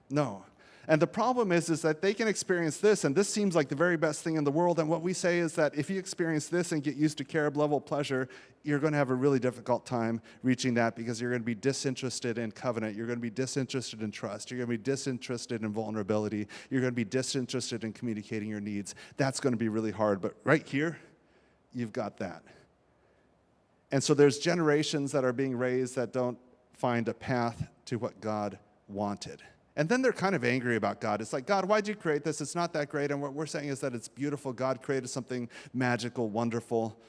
No. And the problem is that they can experience this, and this seems like the very best thing in the world. And what we say is that if you experience this and get used to carob level pleasure, you're going to have a really difficult time reaching that because you're going to be disinterested in covenant. You're going to be disinterested in trust. You're going to be disinterested in vulnerability. You're going to be disinterested in communicating your needs. That's going to be really hard. But right here, you've got that. And so there's generations that are being raised that don't find a path to what God wanted. And then they're kind of angry about God. It's like, God, why'd you create this? It's not that great. And what we're saying is that it's beautiful. God created something magical, wonderful.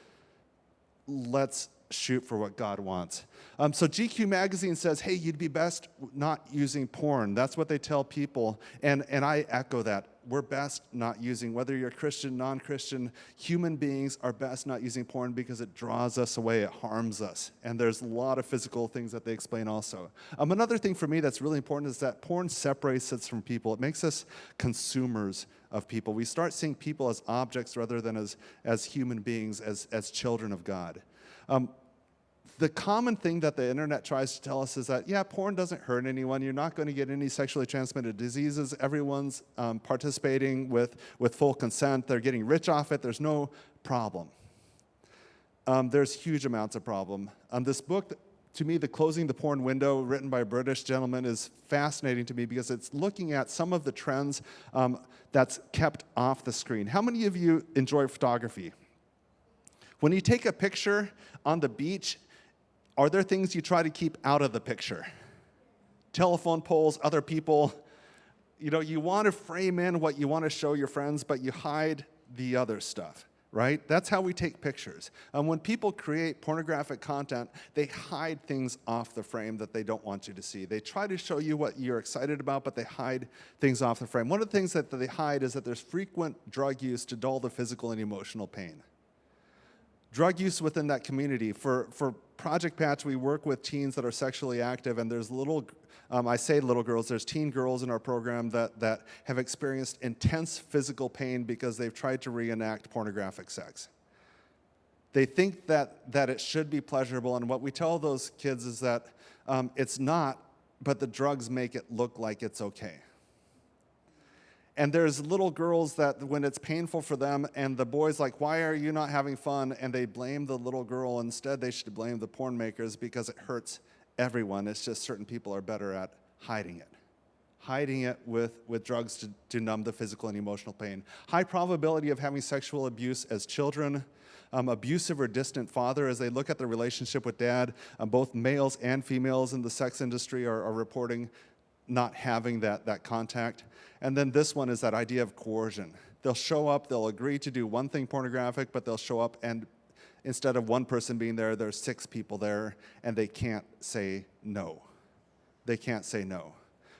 Let's shoot for what God wants. So GQ magazine says, hey, you'd be best not using porn. That's what they tell people. And I echo that. We're best not using, whether you're Christian, non-Christian, human beings are best not using porn because it draws us away, it harms us. And there's a lot of physical things that they explain also. Another thing for me that's really important is that porn separates us from people. It makes us consumers of people. We start seeing people as objects rather than as human beings, as children of God. The common thing that the internet tries to tell us is that, yeah, porn doesn't hurt anyone. You're not going to get any sexually transmitted diseases. Everyone's participating with full consent. They're getting rich off it. There's no problem. There's huge amounts of problem. This book, to me, The Closing the Porn Window, written by a British gentleman, is fascinating to me because it's looking at some of the trends that's kept off the screen. How many of you enjoy photography? When you take a picture on the beach, are there things you try to keep out of the picture? Telephone poles, other people. You know, you want to frame in what you want to show your friends, but you hide the other stuff, right? That's how we take pictures. When people create pornographic content, they hide things off the frame that they don't want you to see. They try to show you what you're excited about, but they hide things off the frame. One of the things that they hide is that there's frequent drug use to dull the physical and emotional pain. Drug use within that community. For Project Patch, we work with teens that are sexually active, and there's I say little girls, there's teen girls in our program that have experienced intense physical pain because they've tried to reenact pornographic sex. They think that it should be pleasurable, and what we tell those kids is that it's not, but the drugs make it look like it's okay. And there's little girls that when it's painful for them and the boy's like, why are you not having fun? And they blame the little girl. Instead, they should blame the porn makers because it hurts everyone. It's just certain people are better at hiding it. Hiding it with drugs to numb the physical and emotional pain. High probability of having sexual abuse as children. Abusive or distant father as they look at the relationship with dad. Both males and females in the sex industry are reporting not having that contact. And then this one is that idea of coercion. They'll show up, they'll agree to do one thing pornographic, but they'll show up and instead of one person being there, there's 6 people there, and they can't say no. They can't say no.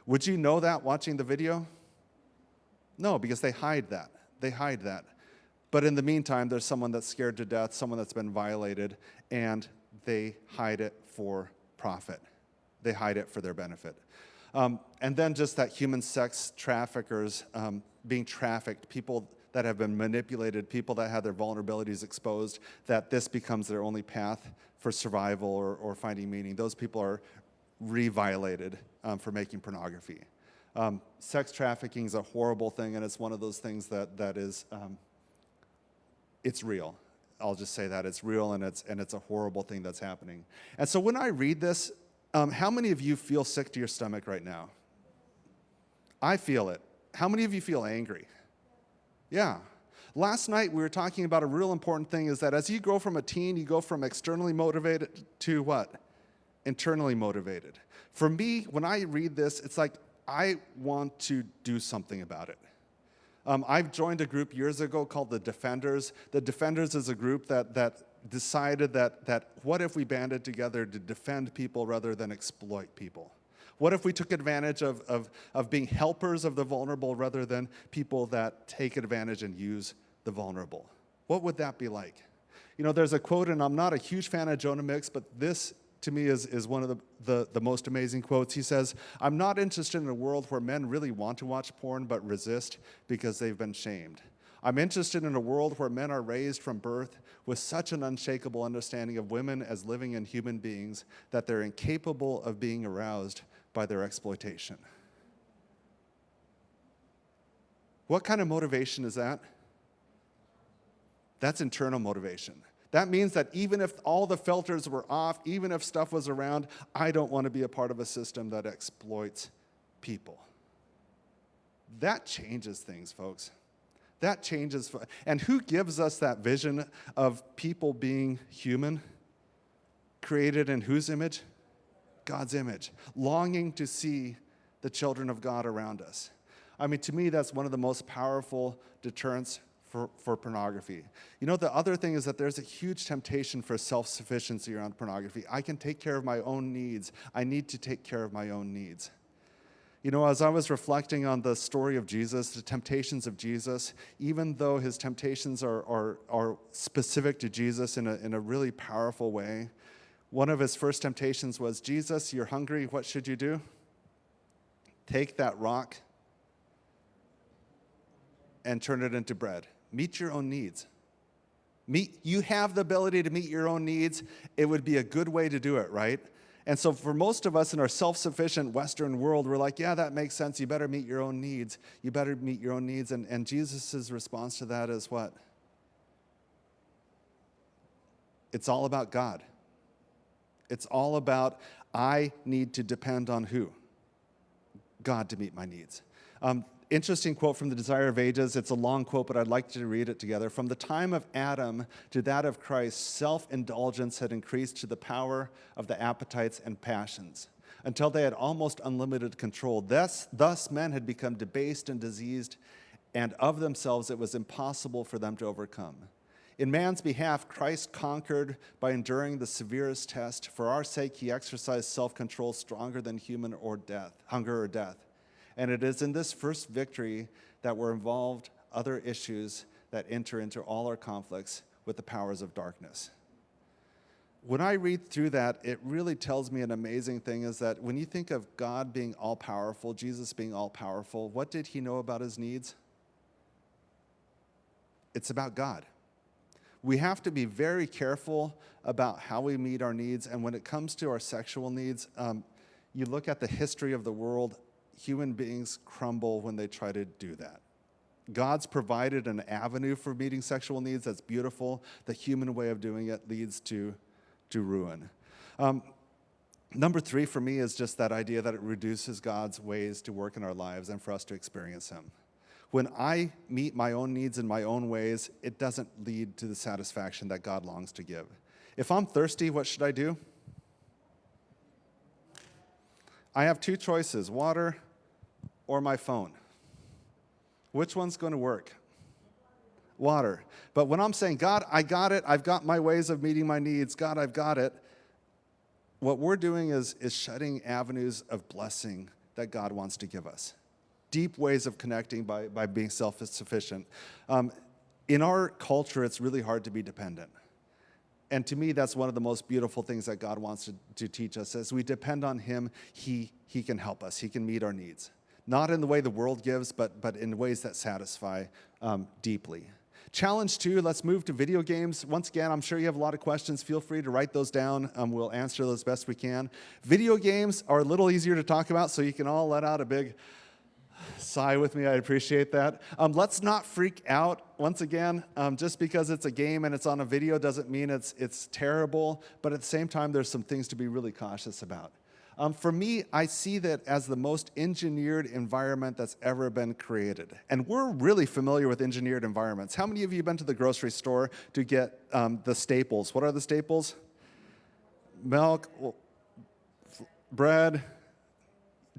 Would you know that watching the video? No, because they hide that. They hide that. But in the meantime, there's someone that's scared to death, someone that's been violated, and they hide it for profit. They hide it for their benefit. And then just that human sex traffickers being trafficked, people that have been manipulated, people that have their vulnerabilities exposed, that this becomes their only path for survival or finding meaning. Those people are re-violated for making pornography. Sex trafficking is a horrible thing, and it's one of those things that is, it's real. I'll just say that it's real, and it's a horrible thing that's happening. And so when I read this, how many of you feel sick to your stomach right now? I feel it. How many of you feel angry? Yeah. Last night we were talking about a real important thing is that as you grow from a teen, you go from externally motivated to what? Internally motivated. For me, when I read this, it's like I want to do something about it. I've joined a group years ago called the Defenders. The Defenders is a group that decided that what if we banded together to defend people rather than exploit people? What if we took advantage of being helpers of the vulnerable rather than people that take advantage and use the vulnerable? What would that be like? You know, there's a quote, and I'm not a huge fan of Jonah Mix, but this to me is one of the most amazing quotes. He says, "I'm not interested in a world where men really want to watch porn but resist because they've been shamed. I'm interested in a world where men are raised from birth with such an unshakable understanding of women as living and human beings that they're incapable of being aroused by their exploitation." What kind of motivation is that? That's internal motivation. That means that even if all the filters were off, even if stuff was around, I don't want to be a part of a system that exploits people. That changes things, folks. That changes. And who gives us that vision of people being human, created in whose image? God's image, longing to see the children of God around us. I mean, to me, that's one of the most powerful deterrents for pornography. You know, the other thing is that there's a huge temptation for self-sufficiency around pornography. I can take care of my own needs. I need to take care of my own needs. You know, as I was reflecting on the story of Jesus, the temptations of Jesus, even though his temptations are specific to Jesus in a really powerful way, one of his first temptations was, Jesus, you're hungry, what should you do? Take that rock and turn it into bread. Meet your own needs. You have the ability to meet your own needs. It would be a good way to do it, right? And so for most of us in our self-sufficient Western world, we're like, yeah, that makes sense. You better meet your own needs. You better meet your own needs. And Jesus' response to that is what? It's all about God. It's all about, I need to depend on who? God to meet my needs. Interesting quote from The Desire of Ages. It's a long quote, but I'd like to read it together. From the time of Adam to that of Christ, self-indulgence had increased to the power of the appetites and passions until they had almost unlimited control. Thus men had become debased and diseased, and of themselves it was impossible for them to overcome. In man's behalf, Christ conquered by enduring the severest test. For our sake, he exercised self-control stronger than human hunger or death. And it is in this first victory that were involved other issues that enter into all our conflicts with the powers of darkness. When I read through that, it really tells me an amazing thing is that when you think of God being all-powerful, Jesus being all-powerful, what did he know about his needs? It's about God. We have to be very careful about how we meet our needs. And when it comes to our sexual needs, you look at the history of the world, human beings crumble when they try to do that. God's provided an avenue for meeting sexual needs that's beautiful. The human way of doing it leads to ruin. Number 3 for me is just that idea that it reduces God's ways to work in our lives and for us to experience him. When I meet my own needs in my own ways, it doesn't lead to the satisfaction that God longs to give. If I'm thirsty, what should I do? I have 2 choices, water or my phone. Which one's going to work? Water. But when I'm saying, God, I got it, I've got my ways of meeting my needs, God, I've got it, what we're doing is shutting avenues of blessing that God wants to give us. Deep ways of connecting by being self-sufficient. In our culture, it's really hard to be dependent. And to me, that's one of the most beautiful things that God wants to teach us. As we depend on him, he can help us. He can meet our needs. Not in the way the world gives, but in ways that satisfy deeply. Challenge 2, let's move to video games. Once again, I'm sure you have a lot of questions. Feel free to write those down. We'll answer those best we can. Video games are a little easier to talk about, so you can all let out a big sigh with me. I appreciate that. Let's not freak out. Once again, just because it's a game and it's on a video doesn't mean it's terrible, but at the same time, there's some things to be really cautious about. For me, I see that as the most engineered environment that's ever been created. And we're really familiar with engineered environments. How many of you have been to the grocery store to get the staples? What are the staples? Milk, bread,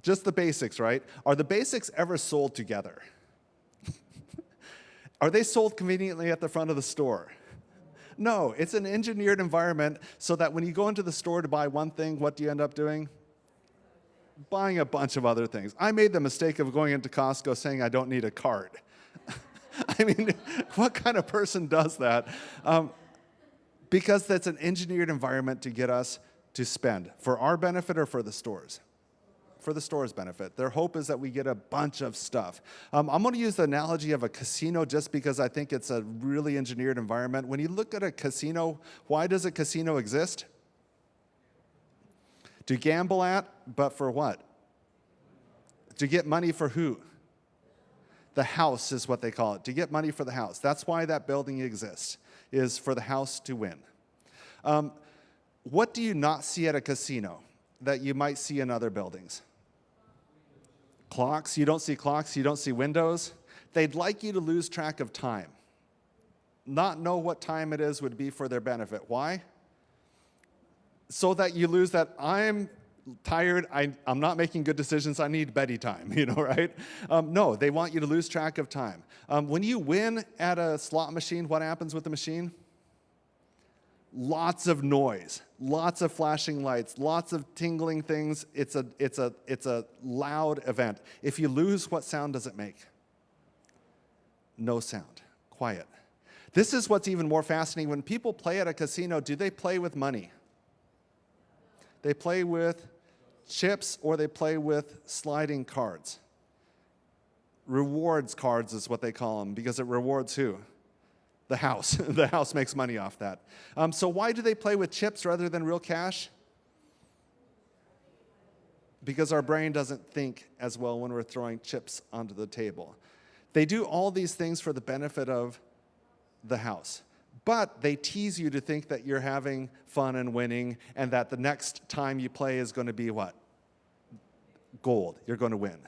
just the basics, right? Are the basics ever sold together? Are they sold conveniently at the front of the store? No, it's an engineered environment so that when you go into the store to buy one thing, what do you end up doing? Buying a bunch of other things. I made the mistake of going into Costco saying I don't need a cart. I mean, what kind of person does that? Because that's an engineered environment to get us to spend for our benefit or for the stores. For the store's benefit. Their hope is that we get a bunch of stuff. I'm going to use the analogy of a casino just because I think it's a really engineered environment. When you look at a casino, why does a casino exist? To gamble at, but for what? To get money for who? The house is what they call it. To get money for the house. That's why that building exists, is for the house to win. What do you not see at a casino that you might see in other buildings? Clocks. You don't see clocks. You don't see windows. They'd like you to lose track of time. Not know what time it is would be for their benefit. Why? So that you lose that I'm tired, I'm not making good decisions, I need beddy time, right? No, they want you to lose track of time. When you win at a slot machine, what happens with the machine? Lots of noise, lots of flashing lights, lots of tingling things. It's a loud event. If you lose, what sound does it make? No sound, quiet. This is what's even more fascinating. When people play at a casino, do they play with money? They play with chips or they play with sliding cards. Rewards cards is what they call them because it rewards who? The house. The house makes money off that. So why do they play with chips rather than real cash? Because our brain doesn't think as well when we're throwing chips onto the table. They do all these things for the benefit of the house. But they tease you to think that you're having fun and winning and that the next time you play is going to be what? Gold. You're going to win.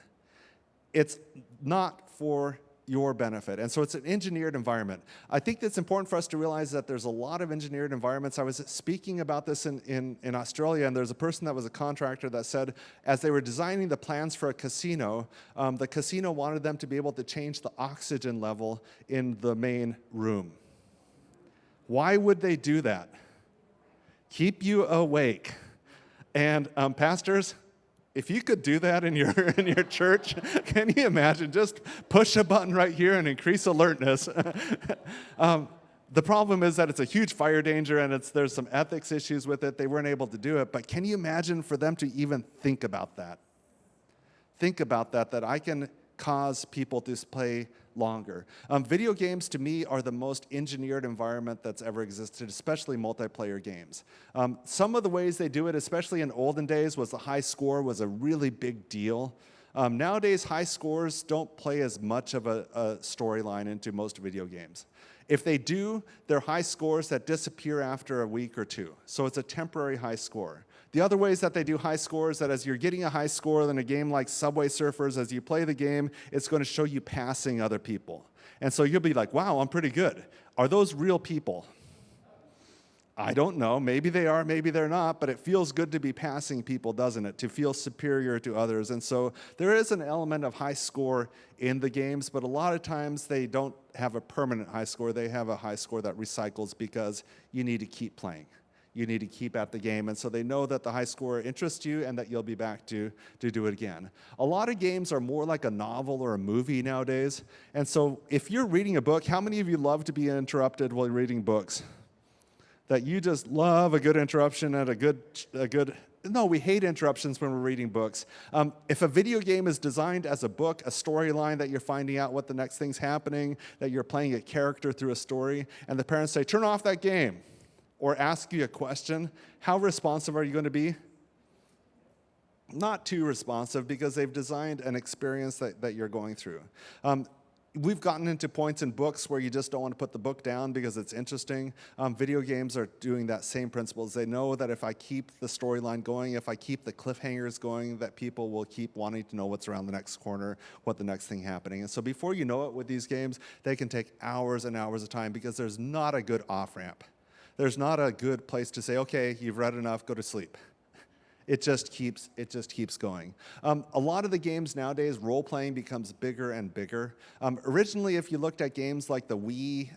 It's not for your benefit. And so it's an engineered environment. I think that's important for us to realize that there's a lot of engineered environments. I was speaking about this in Australia, and there's a person that was a contractor that said as they were designing the plans for a casino, the casino wanted them to be able to change the oxygen level in the main room. Why would they do that? Keep you awake. And pastors, if you could do that in your church, can you imagine? Just push a button right here and increase alertness. The problem is that it's a huge fire danger and there's some ethics issues with it. They weren't able to do it. But can you imagine for them to even think about that? Think about that I can cause people to play longer. Video games, to me, are the most engineered environment that's ever existed, especially multiplayer games. Some of the ways they do it, especially in olden days, was the high score was a really big deal. Nowadays, high scores don't play as much of a storyline into most video games. If they do, they're high scores that disappear after a week or two. So it's a temporary high score. The other ways that they do high scores, that as you're getting a high score in a game like Subway Surfers, as you play the game, it's going to show you passing other people. And so you'll be like, wow, I'm pretty good. Are those real people? I don't know. Maybe they are, maybe they're not, but it feels good to be passing people, doesn't it? To feel superior to others. And so there is an element of high score in the games, but a lot of times they don't have a permanent high score. They have a high score that recycles because you need to keep playing. You need to keep at the game. And so they know that the high score interests you and that you'll be back to do it again. A lot of games are more like a novel or a movie nowadays. And so if you're reading a book, how many of you love to be interrupted while reading books? That you just love a good interruption and a good. No, we hate interruptions when we're reading books. If a video game is designed as a book, a storyline that you're finding out what the next thing's happening, that you're playing a character through a story, and the parents say, turn off that game, or ask you a question, how responsive are you going to be? Not too responsive because they've designed an experience that you're going through. We've gotten into points in books where you just don't want to put the book down because it's interesting. Video games are doing that same principles. They know that if I keep the storyline going, if I keep the cliffhangers going, that people will keep wanting to know what's around the next corner, what the next thing happening. And so before you know it with these games, they can take hours and hours of time because there's not a good off-ramp. There's not a good place to say, okay, you've read enough, go to sleep. It just keeps going. A lot of the games nowadays, role-playing becomes bigger and bigger. Originally, if you looked at games like the Wii,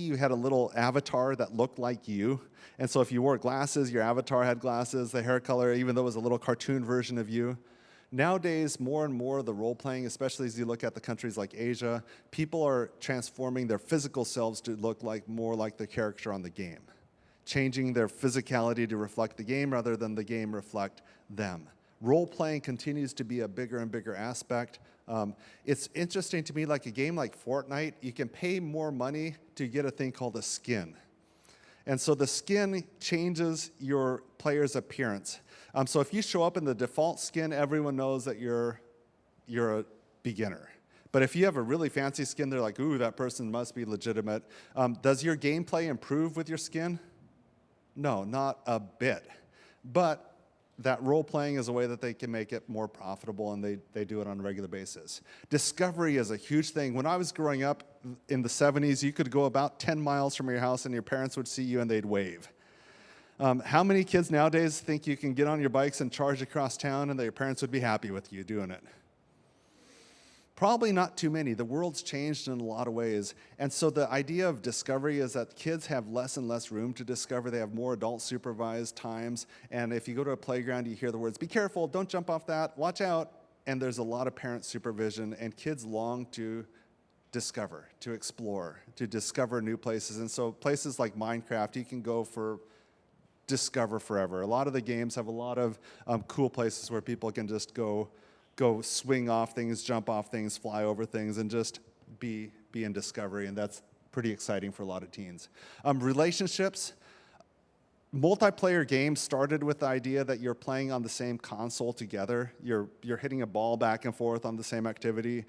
you had a little avatar that looked like you. And so if you wore glasses, your avatar had glasses, the hair color, even though it was a little cartoon version of you. Nowadays, more and more of the role-playing, especially as you look at the countries like Asia, people are transforming their physical selves to look like more like the character on the game, changing their physicality to reflect the game rather than the game reflect them. Role-playing continues to be a bigger and bigger aspect. It's interesting to me, like a game like Fortnite, you can pay more money to get a thing called a skin. And so the skin changes your player's appearance. So if you show up in the default skin, everyone knows that you're a beginner. But if you have a really fancy skin, they're like, ooh, that person must be legitimate. Does your gameplay improve with your skin? No, not a bit. But that role-playing is a way that they can make it more profitable, and they do it on a regular basis. Discovery is a huge thing. When I was growing up in the 70s, you could go about 10 miles from your house, and your parents would see you, and they'd wave. How many kids nowadays think you can get on your bikes and charge across town, and that your parents would be happy with you doing it? Probably not too many. The world's changed in a lot of ways. And so the idea of discovery is that kids have less and less room to discover. They have more adult supervised times. And if you go to a playground, you hear the words, be careful, don't jump off that, watch out. And there's a lot of parent supervision, and kids long to discover, to explore, to discover new places. And so places like Minecraft, you can go for discover forever. A lot of the games have a lot of cool places where people can just go swing off things, jump off things, fly over things, and just be in discovery, and that's pretty exciting for a lot of teens. Relationships. Multiplayer games started with the idea that you're playing on the same console together. You're hitting a ball back and forth on the same activity.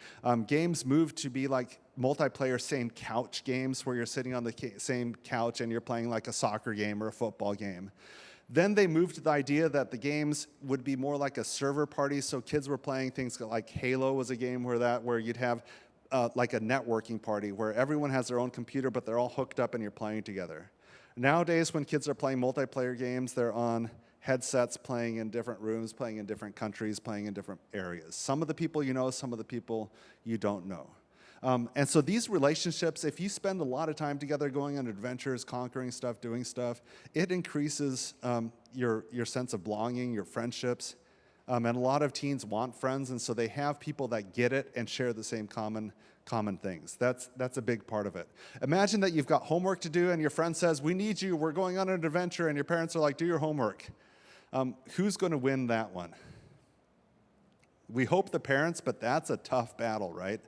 Games moved to be like multiplayer same couch games where you're sitting on the same couch and you're playing like a soccer game or a football game. Then they moved to the idea that the games would be more like a server party, so kids were playing things like Halo was a game where you'd have like a networking party where everyone has their own computer, but they're all hooked up and you're playing together. Nowadays, when kids are playing multiplayer games, they're on headsets playing in different rooms, playing in different countries, playing in different areas. Some of the people you know, some of the people you don't know. And so these relationships, if you spend a lot of time together going on adventures, conquering stuff, doing stuff, it increases your sense of belonging, your friendships. And a lot of teens want friends, and so they have people that get it and share the same common things. That's a big part of it. Imagine that you've got homework to do, and your friend says, we need you, we're going on an adventure, and your parents are like, do your homework. Who's going to win that one? We hope the parents, but that's a tough battle, right?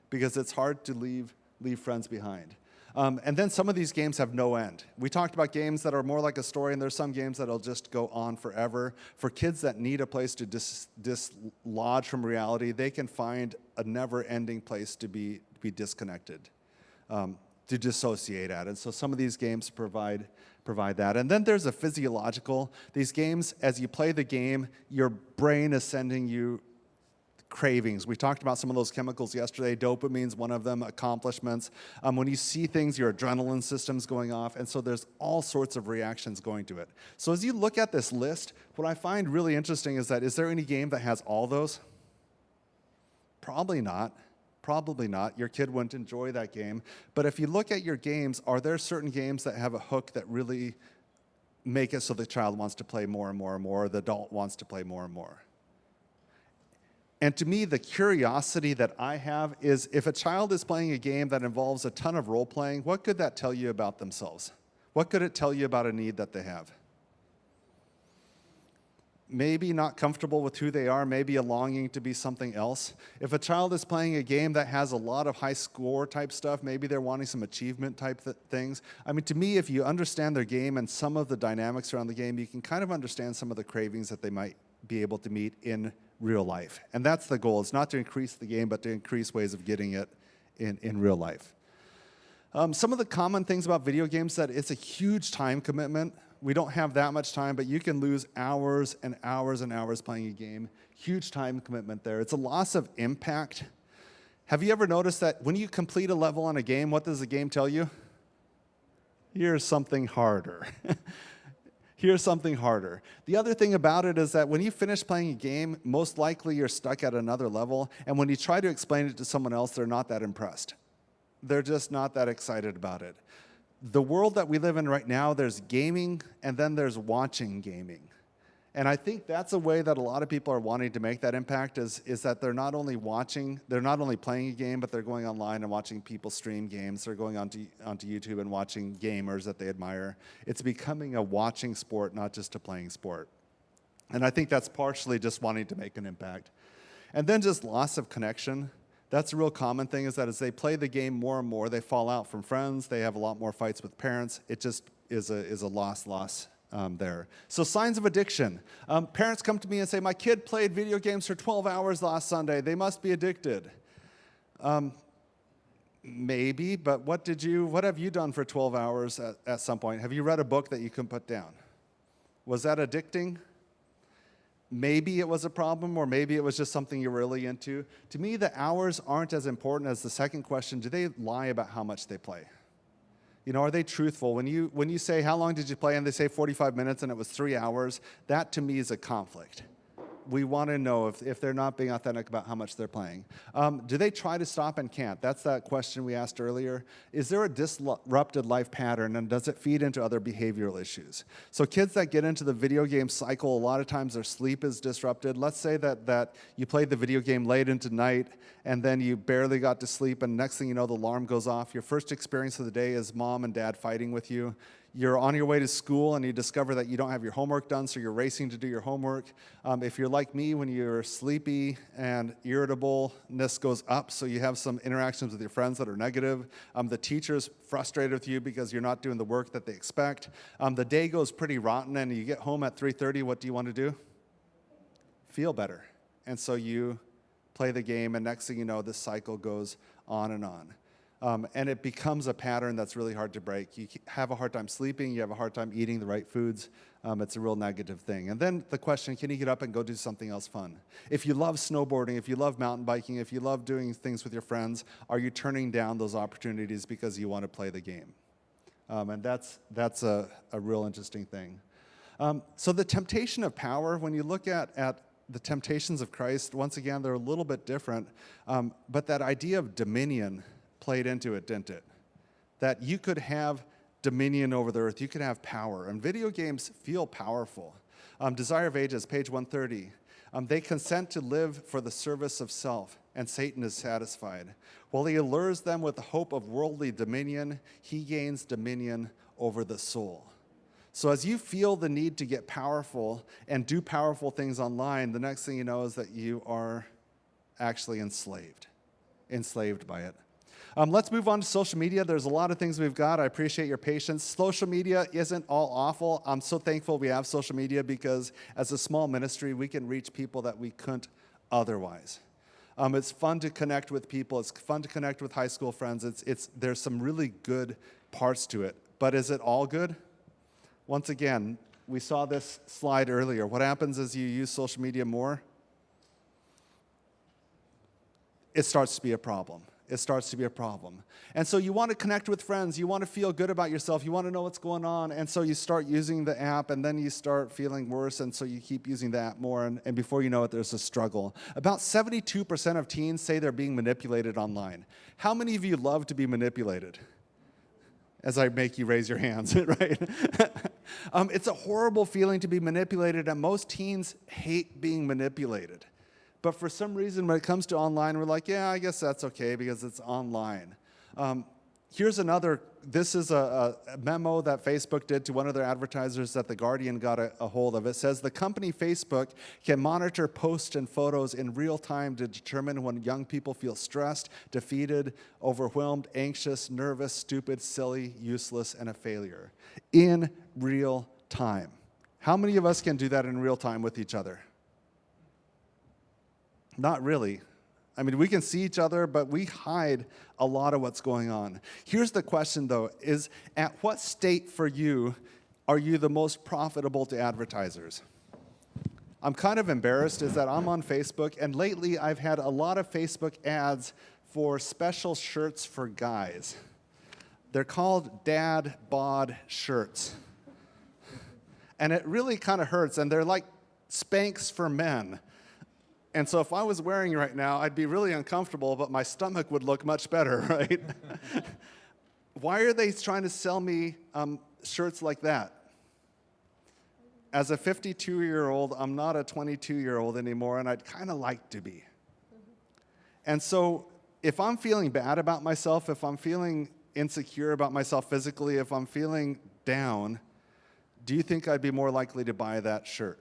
Because it's hard to leave friends behind. And then some of these games have no end. We talked about games that are more like a story, and there's some games that'll just go on forever. For kids that need a place to dislodge from reality, they can find a never-ending place to be disconnected, to dissociate at. And so some of these games provide that. And then there's a physiological. These games, as you play the game, your brain is sending you cravings. We talked about some of those chemicals yesterday. Dopamine's one of them, accomplishments. When you see things, your adrenaline system's going off, and so there's all sorts of reactions going to it. So as you look at this list, what I find really interesting is there any game that has all those? Probably not. Probably not. Your kid wouldn't enjoy that game. But if you look at your games, are there certain games that have a hook that really make it so the child wants to play more and more and more, or the adult wants to play more and more? And to me, the curiosity that I have is if a child is playing a game that involves a ton of role-playing, what could that tell you about themselves? What could it tell you about a need that they have? Maybe not comfortable with who they are, maybe a longing to be something else. If a child is playing a game that has a lot of high score type stuff, maybe they're wanting some achievement type things. I mean, to me, if you understand their game and some of the dynamics around the game, you can kind of understand some of the cravings that they might be able to meet in real life. And that's the goal. It's not to increase the game, but to increase ways of getting it in real life. Some of the common things about video games that it's a huge time commitment. We don't have that much time, but you can lose hours and hours and hours playing a game. Huge time commitment there. It's a loss of impact. Have you ever noticed that when you complete a level on a game, what does the game tell you? Here's something harder. Here's something harder. The other thing about it is that when you finish playing a game, most likely you're stuck at another level, and when you try to explain it to someone else, they're not that impressed. They're just not that excited about it. The world that we live in right now, there's gaming, and then there's watching gaming. And I think that's a way that a lot of people are wanting to make that impact is that they're not only playing a game, but they're going online and watching people stream games. They're going onto YouTube and watching gamers that they admire. It's becoming a watching sport, not just a playing sport. And I think that's partially just wanting to make an impact. And then just loss of connection. That's a real common thing, is that as they play the game more and more, they fall out from friends. They have a lot more fights with parents. It just is a loss there. So signs of addiction. Parents come to me and say, my kid played video games for 12 hours last Sunday. They must be addicted. Maybe, but what have you done for 12 hours at some point? Have you read a book that you couldn't put down? Was that addicting? Maybe it was a problem, or maybe it was just something you're really into. To me, the hours aren't as important as the second question: do they lie about how much they play? You know, are they truthful? When you say, how long did you play, and they say 45 minutes and it was 3 hours, that to me is a conflict. We want to know if they're not being authentic about how much they're playing. Do they try to stop and can't? That's that question we asked earlier. Is there a disrupted life pattern, and does it feed into other behavioral issues? So kids that get into the video game cycle, a lot of times their sleep is disrupted. Let's say that you played the video game late into night, and then you barely got to sleep, and next thing you know, the alarm goes off. Your first experience of the day is mom and dad fighting with you. You're on your way to school and you discover that you don't have your homework done, so you're racing to do your homework. If you're like me, when you're sleepy and irritableness goes up, so you have some interactions with your friends that are negative. The teacher's frustrated with you because you're not doing the work that they expect. The day goes pretty rotten, and you get home at 3:30. What do you want to do? Feel better. And so you play the game, and next thing you know, this cycle goes on and on. And it becomes a pattern that's really hard to break. You have a hard time sleeping. You have a hard time eating the right foods. It's a real negative thing. And then the question, can you get up and go do something else fun? If you love snowboarding, if you love mountain biking, if you love doing things with your friends, are you turning down those opportunities because you want to play the game? And that's a real interesting thing. So the temptation of power, when you look at the temptations of Christ, once again, they're a little bit different. But that idea of dominion played into it, didn't it? That you could have dominion over the earth, you could have power. And video games feel powerful. Desire of Ages, page 130. They consent to live for the service of self, and Satan is satisfied. While he allures them with the hope of worldly dominion, he gains dominion over the soul. So as you feel the need to get powerful and do powerful things online, the next thing you know is that you are actually enslaved by it. Let's move on to social media. There's a lot of things we've got. I appreciate your patience. Social media isn't all awful. I'm so thankful we have social media, because as a small ministry, we can reach people that we couldn't otherwise. It's fun to connect with people. It's fun to connect with high school friends. There's some really good parts to it. But is it all good? Once again, we saw this slide earlier. What happens as you use social media more? It starts to be a problem. And so you want to connect with friends. You want to feel good about yourself. You want to know what's going on. And so you start using the app, and then you start feeling worse. And so you keep using the app more. And before you know it, there's a struggle. About 72% of teens say they're being manipulated online. How many of you love to be manipulated? As I make you raise your hands, right? It's a horrible feeling to be manipulated, and most teens hate being manipulated. But for some reason, when it comes to online, we're like, yeah, I guess that's okay because it's online. Here's another, this is a memo that Facebook did to one of their advertisers that The Guardian got a hold of. It says, the company Facebook can monitor posts and photos in real time to determine when young people feel stressed, defeated, overwhelmed, anxious, nervous, stupid, silly, useless, and a failure. In real time. How many of us can do that in real time with each other? Not really. I mean, we can see each other, but we hide a lot of what's going on. Here's the question, though, is at what state for you are you the most profitable to advertisers? I'm kind of embarrassed is that I'm on Facebook, and lately I've had a lot of Facebook ads for special shirts for guys. They're called dad bod shirts. And it really kind of hurts, and they're like Spanx for men. And so if I was wearing it right now, I'd be really uncomfortable, but my stomach would look much better, right? Why are they trying to sell me shirts like that? As a 52-year-old, I'm not a 22-year-old anymore, and I'd kind of like to be. And so if I'm feeling bad about myself, if I'm feeling insecure about myself physically, if I'm feeling down, do you think I'd be more likely to buy that shirt?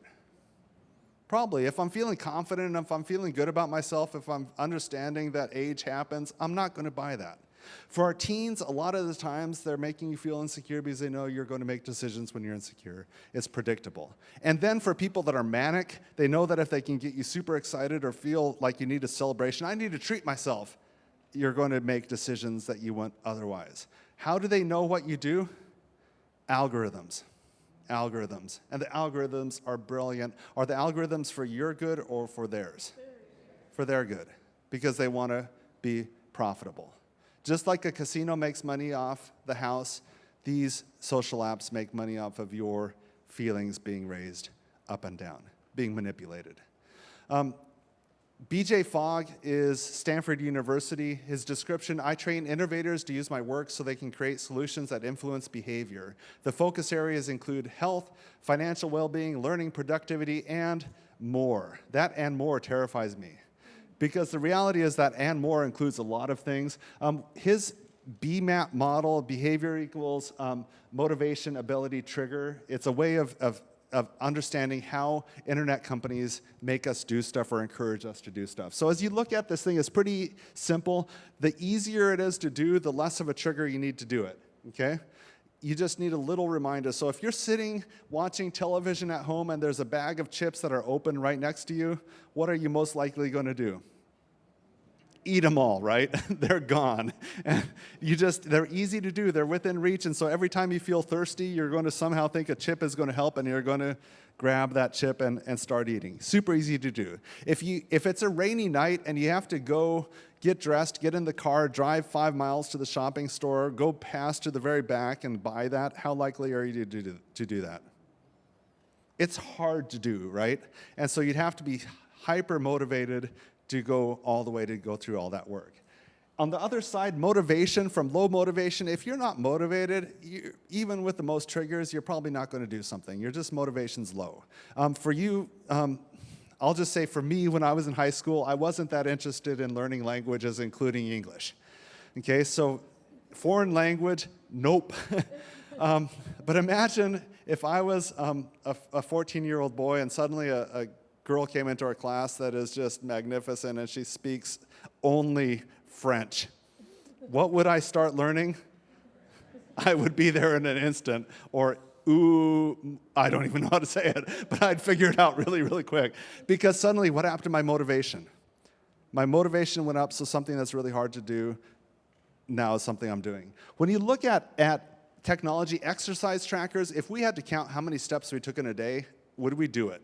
Probably. If I'm feeling confident, if I'm feeling good about myself, if I'm understanding that age happens, I'm not going to buy that. For our teens, a lot of the times they're making you feel insecure because they know you're going to make decisions when you're insecure. It's predictable. And then for people that are manic, they know that if they can get you super excited or feel like you need a celebration, I need to treat myself, you're going to make decisions that you wouldn't otherwise. How do they know what you do? Algorithms. Algorithms. And the algorithms are brilliant. Are the algorithms for your good or for theirs? For their good, because they want to be profitable. Just like a casino makes money off the house, these social apps make money off of your feelings being raised up and down, being manipulated. BJ Fogg is Stanford University. His description, I train innovators to use my work so they can create solutions that influence behavior. The focus areas include health, financial well-being, learning, productivity, and more. That and more terrifies me, because the reality is that and more includes a lot of things. His BMAP model, behavior equals motivation, ability, trigger. It's a way of understanding how internet companies make us do stuff or encourage us to do stuff. So as you look at this thing, it's pretty simple. The easier it is to do, the less of a trigger you need to do it, okay? You just need a little reminder. So if you're sitting watching television at home and there's a bag of chips that are open right next to you, what are you most likely going to do? Eat them all, right? They're gone. And they're easy to do. They're within reach. And so every time you feel thirsty, you're going to somehow think a chip is going to help, and you're going to grab that chip and start eating. Super easy to do. If it's a rainy night and you have to go get dressed, get in the car, drive 5 miles to the shopping store, go past to the very back and buy that, how likely are you to do that? It's hard to do, right? And so you'd have to be hyper motivated to go all the way to go through all that work. On the other side, motivation from low motivation, if you're not motivated, even with the most triggers, you're probably not going to do something. Your just motivation's low. For you, I'll just say for me, when I was in high school, I wasn't that interested in learning languages, including English. Okay, so foreign language, nope. But imagine if I was a 14-year-old boy and suddenly a girl came into our class that is just magnificent and she speaks only French. What would I start learning? I would be there in an instant. Or, ooh, I don't even know how to say it, but I'd figure it out really, really quick. Because suddenly, what happened to my motivation? My motivation went up, so something that's really hard to do now is something I'm doing. When you look at technology, exercise trackers, if we had to count how many steps we took in a day, would we do it?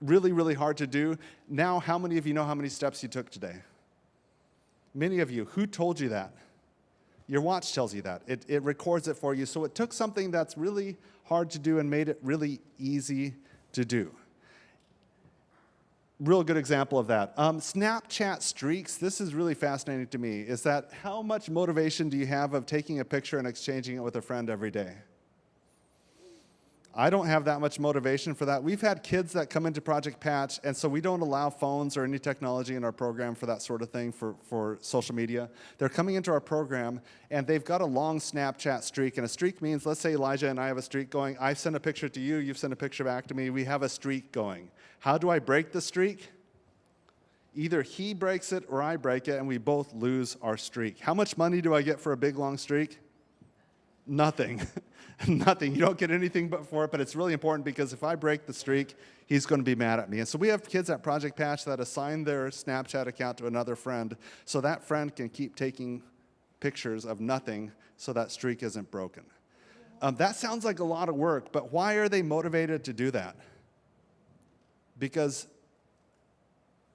Really, really hard to do. Now, how many of you know how many steps you took today? Many of you. Who told you that? Your watch tells you that. It records it for you. So it took something that's really hard to do and made it really easy to do. Real good example of that. Snapchat streaks, this is really fascinating to me, is that how much motivation do you have of taking a picture and exchanging it with a friend every day? I don't have that much motivation for that. We've had kids that come into Project Patch, and so we don't allow phones or any technology in our program for that sort of thing, for social media. They're coming into our program, and they've got a long Snapchat streak, and a streak means, let's say Elijah and I have a streak going. I send a picture to you, you've sent a picture back to me, we have a streak going. How do I break the streak? Either he breaks it or I break it, and we both lose our streak. How much money do I get for a big, long streak? Nothing. Nothing. You don't get anything but for it, but it's really important because if I break the streak, he's going to be mad at me. And so we have kids at Project Patch that assign their Snapchat account to another friend so that friend can keep taking pictures of nothing so that streak isn't broken. That sounds like a lot of work, but why are they motivated to do that? Because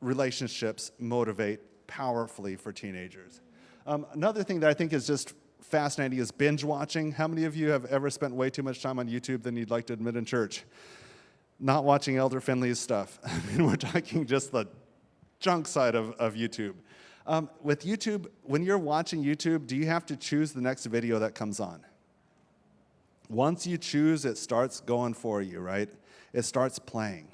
relationships motivate powerfully for teenagers. Another thing that I think is just fascinating is binge watching. How many of you have ever spent way too much time on YouTube than you'd like to admit in church? Not watching Elder Finley's stuff. I mean, we're talking just the junk side of YouTube. With YouTube, when you're watching YouTube, do you have to choose the next video that comes on? Once you choose, it starts going for you, right? It starts playing.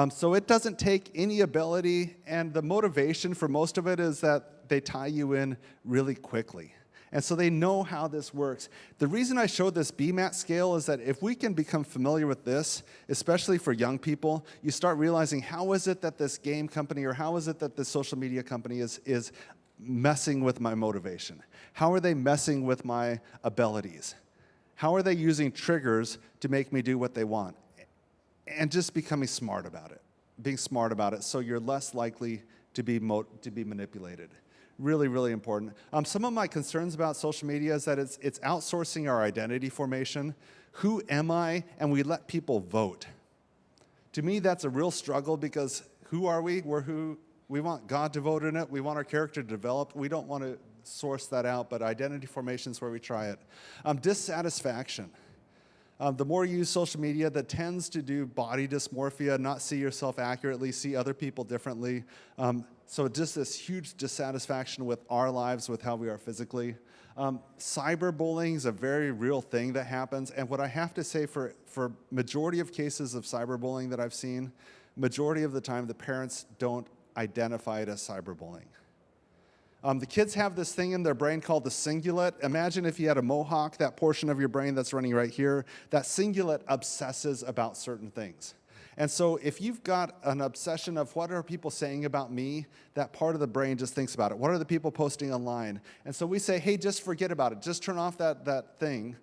So it doesn't take any ability, and the motivation for most of it is that they tie you in really quickly. And so they know how this works. The reason I showed this BMAT scale is that if we can become familiar with this, especially for young people, you start realizing how is it that this game company or how is it that this social media company is messing with my motivation? How are they messing with my abilities? How are they using triggers to make me do what they want? And just becoming smart about it, being smart about it so you're less likely to be manipulated. Really, really important. Some of my concerns about social media is that it's outsourcing our identity formation. Who am I? And we let people vote. To me, that's a real struggle because who are we? We're who we want God to vote in it. We want our character to develop. We don't want to source that out, but identity formation is where we try it. Dissatisfaction. The more you use social media, that tends to do body dysmorphia, not see yourself accurately, see other people differently. So just this huge dissatisfaction with our lives, with how we are physically. Cyberbullying is a very real thing that happens. And what I have to say for majority of cases of cyberbullying that I've seen, majority of the time the parents don't identify it as cyberbullying. The kids have this thing in their brain called the cingulate. Imagine if you had a mohawk, that portion of your brain that's running right here, that cingulate obsesses about certain things. And so if you've got an obsession of what are people saying about me, that part of the brain just thinks about it. What are the people posting online? And so we say, hey, just forget about it. Just turn off that thing.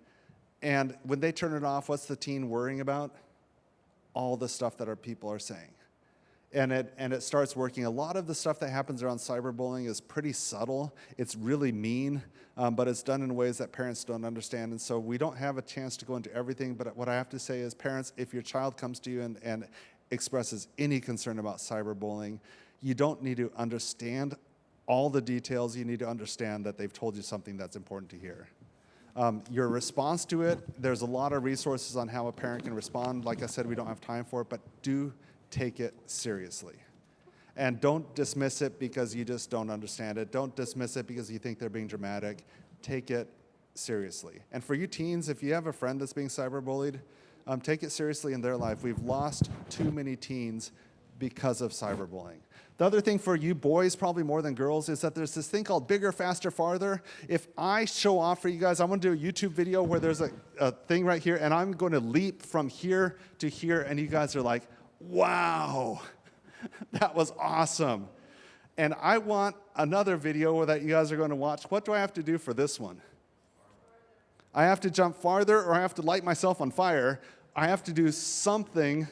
And when they turn it off, what's the teen worrying about? All the stuff that our people are saying. And it starts working. A lot of the stuff that happens around cyberbullying is pretty subtle. It's really mean, but it's done in ways that parents don't understand. And so we don't have a chance to go into everything, but what I have to say is, parents, if your child comes to you and expresses any concern about cyberbullying, you don't need to understand all the details. You need to understand that they've told you something that's important to hear. Your response to it, there's a lot of resources on how a parent can respond. Like I said, we don't have time for it, but do take it seriously. And don't dismiss it because you just don't understand it. Don't dismiss it because you think they're being dramatic. Take it seriously. And for you teens, if you have a friend that's being cyberbullied, take it seriously in their life. We've lost too many teens because of cyberbullying. The other thing for you boys, probably more than girls, is that there's this thing called bigger, faster, farther. If I show off for you guys, I'm going to do a YouTube video where there's a thing right here, and I'm going to leap from here to here, and you guys are like, wow, that was awesome. And I want another video that you guys are going to watch. What do I have to do for this one? I have to jump farther, or I have to light myself on fire. I have to do something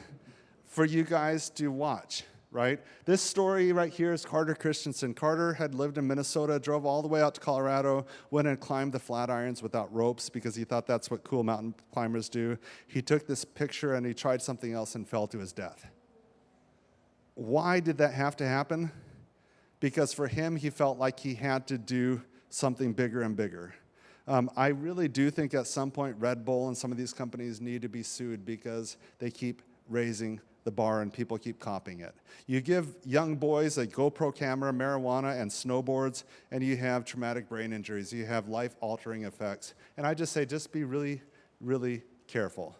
for you guys to watch, right? This story right here is Carter Christensen. Carter had lived in Minnesota, drove all the way out to Colorado, went and climbed the Flatirons without ropes because he thought that's what cool mountain climbers do. He took this picture and he tried something else and fell to his death. Why did that have to happen? Because for him, he felt like he had to do something bigger and bigger. I really do think at some point Red Bull and some of these companies need to be sued because they keep raising the bar and people keep copying it. You give young boys a GoPro camera, marijuana, and snowboards, and you have traumatic brain injuries. You have life-altering effects. And I just say, just be really, really careful.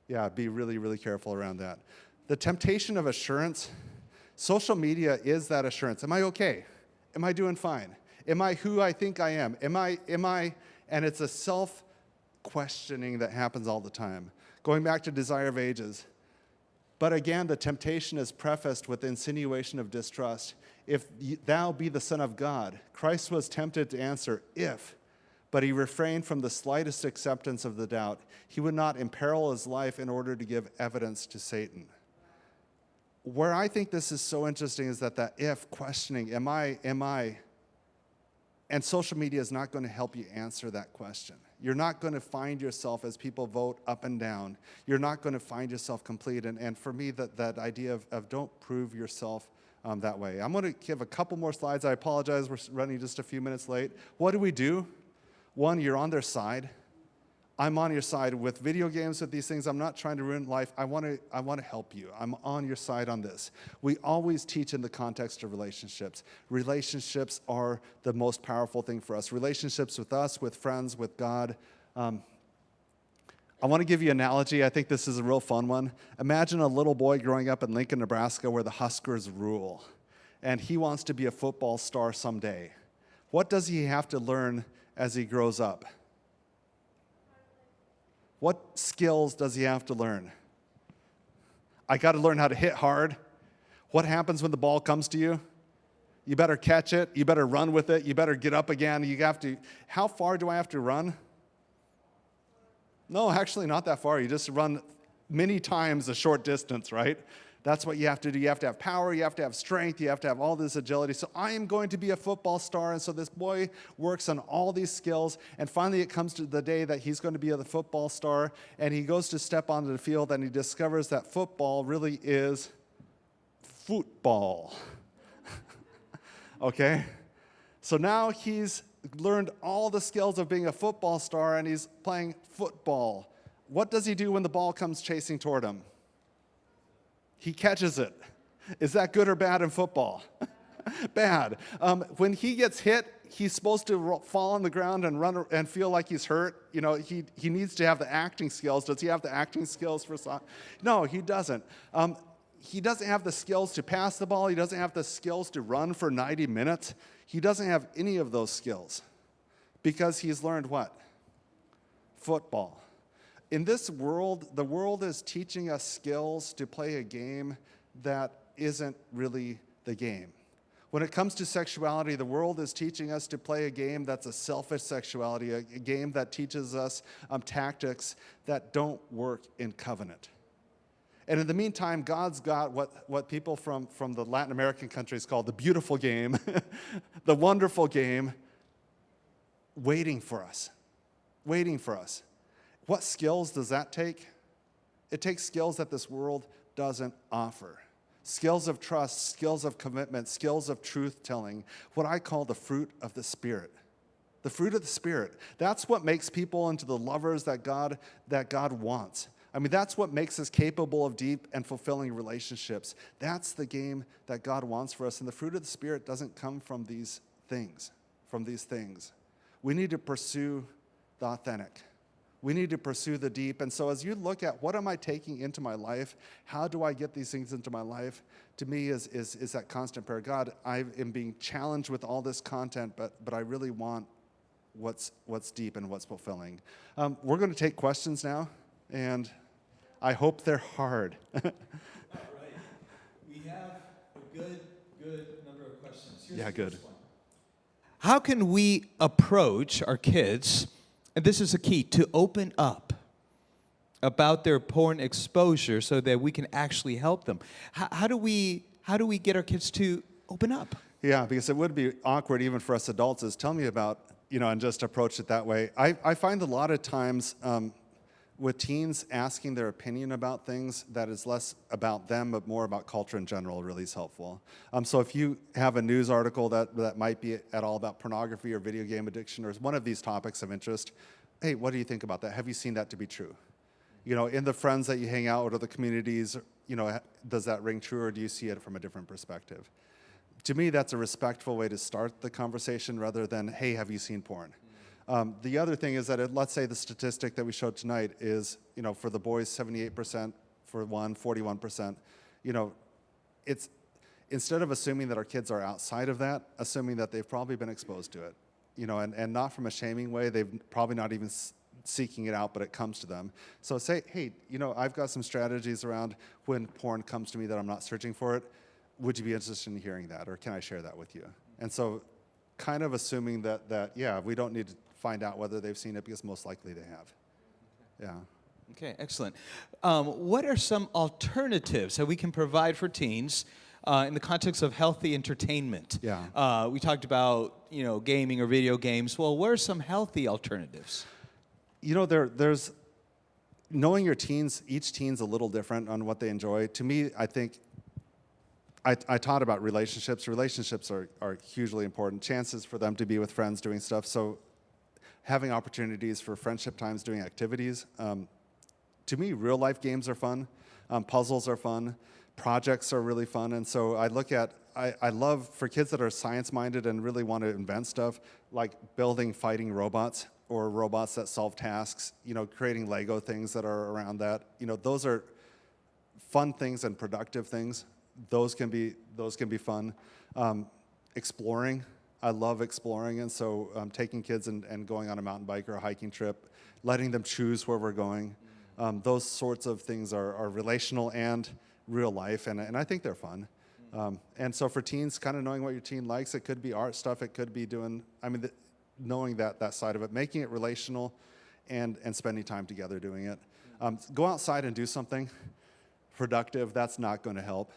Be really, really careful around that. The temptation of assurance, social media is that assurance. Am I okay? Am I doing fine? Am I who I think I am? Am I, and it's a self-questioning that happens all the time. Going back to Desire of Ages. But again, the temptation is prefaced with the insinuation of distrust. If thou be the Son of God, Christ was tempted to answer, if, but he refrained from the slightest acceptance of the doubt. He would not imperil his life in order to give evidence to Satan. Where I think this is so interesting is that if questioning, am I, and social media is not going to help you answer that question. You're not going to find yourself as people vote up and down. You're not going to find yourself complete. And for me, that idea of don't prove yourself that way. I'm going to give a couple more slides. I apologize, we're running just a few minutes late. What do we do? One, you're on their side. I'm on your side with video games, with these things. I'm not trying to ruin life. I want to help you. I'm on your side on this. We always teach in the context of relationships. Relationships are the most powerful thing for us. Relationships with us, with friends, with God. I want to give you an analogy. I think this is a real fun one. Imagine a little boy growing up in Lincoln, Nebraska, where the Huskers rule, and he wants to be a football star someday. What does he have to learn as he grows up? What skills does he have to learn? I got to learn how to hit hard. What happens when the ball comes to you? You better catch it. You better run with it. You better get up again. How far do I have to run? No, actually not that far. You just run many times a short distance, right? That's what you have to do. You have to have power, you have to have strength, you have to have all this agility. So I am going to be a football star. And so this boy works on all these skills. And finally it comes to the day that he's going to be a football star. And he goes to step onto the field and he discovers that football really is football. Okay? So now he's learned all the skills of being a football star and he's playing football. What does he do when the ball comes chasing toward him? He catches it. Is that good or bad in football? Bad. When he gets hit, he's supposed to fall on the ground and run and feel like he's hurt. You know, he needs to have the acting skills. Does he have the acting skills for soccer? No, he doesn't. He doesn't have the skills to pass the ball. He doesn't have the skills to run for 90 minutes. He doesn't have any of those skills because he's learned what? Football. In this world, the world is teaching us skills to play a game that isn't really the game. When it comes to sexuality, the world is teaching us to play a game that's a selfish sexuality, a game that teaches us tactics that don't work in covenant. And in the meantime, God's got what people from the Latin American countries call the beautiful game, the wonderful game, waiting for us. What skills does that take? It takes skills that this world doesn't offer. Skills of trust, skills of commitment, skills of truth-telling, what I call the fruit of the Spirit. The fruit of the Spirit. That's what makes people into the lovers that God wants. I mean, that's what makes us capable of deep and fulfilling relationships. That's the game that God wants for us. And the fruit of the Spirit doesn't come from these things, We need to pursue the authentic. We need to pursue the deep. And so as you look at what am I taking into my life, how do I get these things into my life, to me is that constant prayer. God, I am being challenged with all this content, but I really want what's deep and what's fulfilling. We're going to take questions now, and I hope they're hard. All right. We have a good number of questions. Here's yeah, the good. first one. How can we approach our kids, and this is a key, to open up about their porn exposure so that we can actually help them? How do we get our kids to open up? Yeah, because it would be awkward even for us adults is tell me about, and just approach it that way. I find a lot of times with teens asking their opinion about things that is less about them but more about culture in general really is helpful. So if you have a news article that might be at all about pornography or video game addiction or one of these topics of interest, hey, what do you think about that? Have you seen that to be true? In the friends that you hang out with or the communities, does that ring true or do you see it from a different perspective? To me, that's a respectful way to start the conversation rather than, hey, have you seen porn? The other thing is that let's say the statistic that we showed tonight is, for the boys, 78%, for 41%. It's instead of assuming that our kids are outside of that, assuming that they've probably been exposed to it, and not from a shaming way. They've probably not even seeking it out, but it comes to them. So say, hey, I've got some strategies around when porn comes to me that I'm not searching for it. Would you be interested in hearing that, or can I share that with you? And so kind of assuming that yeah, we don't need to find out whether they've seen it because most likely they have. Yeah. Okay, excellent. What are some alternatives that we can provide for teens in the context of healthy entertainment? Yeah. We talked about, gaming or video games. Well, what are some healthy alternatives? There's knowing your teens, each teen's a little different on what they enjoy. To me, I think I taught about relationships. Relationships are hugely important. Chances for them to be with friends doing stuff. So having opportunities for friendship times, doing activities. To me, real life games are fun. Puzzles are fun. Projects are really fun. And so I love for kids that are science minded and really want to invent stuff, like building fighting robots. or robots that solve tasks, creating Lego things that are around that. Those are fun things and productive things. Those can be fun. Exploring, I love exploring, and so taking kids and going on a mountain bike or a hiking trip, letting them choose where we're going. Those sorts of things are relational and real life, and I think they're fun. And so for teens, kind of knowing what your teen likes, it could be art stuff, it could be doing, knowing that side of it, making it relational and spending time together doing it. Go outside and do something productive, that's not going to help.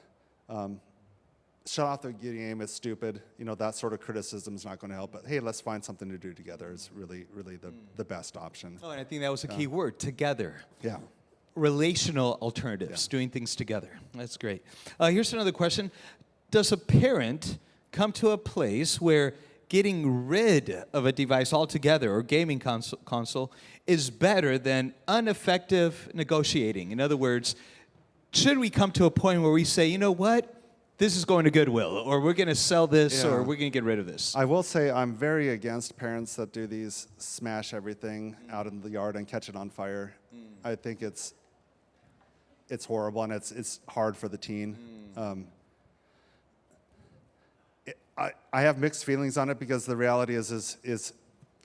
Shut off the game, it's stupid. That sort of criticism is not going to help. But hey, let's find something to do together is really the best option. Oh, and I think that was a key word, together. Yeah. Relational alternatives, doing things together. That's great. Here's another question. Does a parent come to a place where getting rid of a device altogether or gaming console is better than ineffective negotiating? In other words, should we come to a point where we say, you know what? This is going to Goodwill, or we're going to sell this, or we're going to get rid of this. I will say I'm very against parents that do these smash everything out in the yard and catch it on fire. I think it's horrible, and it's hard for the teen. I have mixed feelings on it because the reality is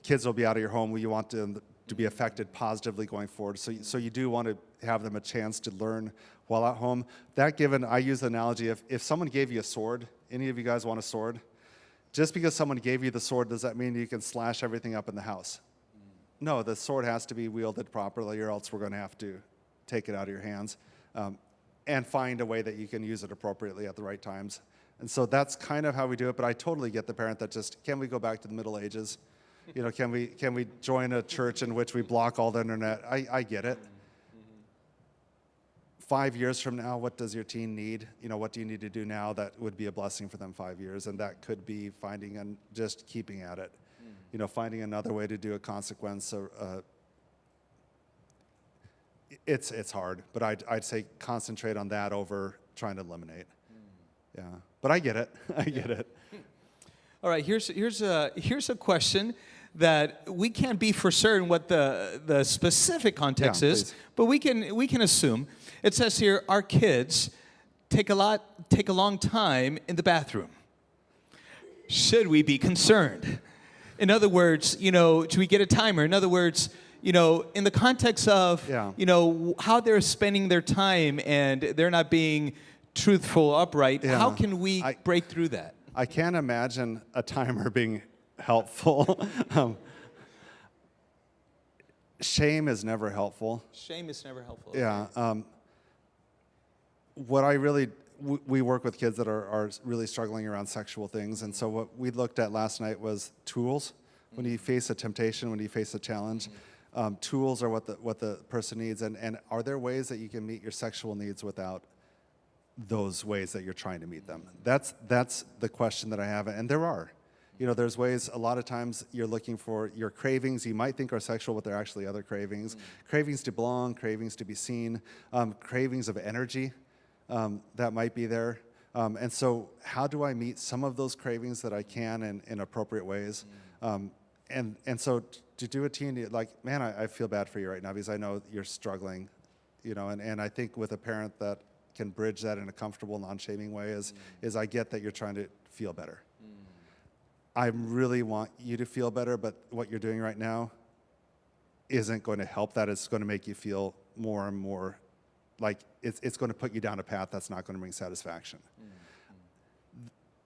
kids will be out of your home. You want them to be affected positively going forward. So you do want to have them a chance to learn while at home. That given, I use the analogy, if someone gave you a sword, any of you guys want a sword? Just because someone gave you the sword, does that mean you can slash everything up in the house? No, the sword has to be wielded properly, or else we're going to have to take it out of your hands and find a way that you can use it appropriately at the right times. And so that's kind of how we do it, but I totally get the parent that just, can we go back to the Middle Ages? Can we join a church in which we block all the internet? I get it. 5 years from now, what does your teen need? What do you need to do now that would be a blessing for them 5 years? And that could be finding and just keeping at it. Finding another way to do a consequence. It's hard, but I'd say concentrate on that over trying to eliminate. Yeah, but I get it. I get it. All right, here's a question that we can't be for certain what the specific context is, please. but we can assume. It says here, our kids take a long time in the bathroom. Should we be concerned? In other words, should we get a timer? In other words, in the context of how they're spending their time and they're not being truthful, upright, how can we break through that? I can't imagine a timer being helpful. Shame is never helpful. Shame is never helpful. Yeah. We work with kids that are really struggling around sexual things, and so what we looked at last night was tools. When you face a temptation, when you face a challenge, tools are what the person needs, and are there ways that you can meet your sexual needs without those ways that you're trying to meet them? That's the question that I have, and there are. There's ways, a lot of times you're looking for your cravings you might think are sexual, but they're actually other cravings. Cravings to belong, cravings to be seen, cravings of energy that might be there. And so how do I meet some of those cravings that I can in appropriate ways? And so to do a teen, like, man, I feel bad for you right now because I know you're struggling, and I think with a parent that can bridge that in a comfortable, non-shaming way is I get that you're trying to feel better. I really want you to feel better, but what you're doing right now isn't going to help that. It's going to make you feel more and more like it's going to put you down a path that's not going to bring satisfaction.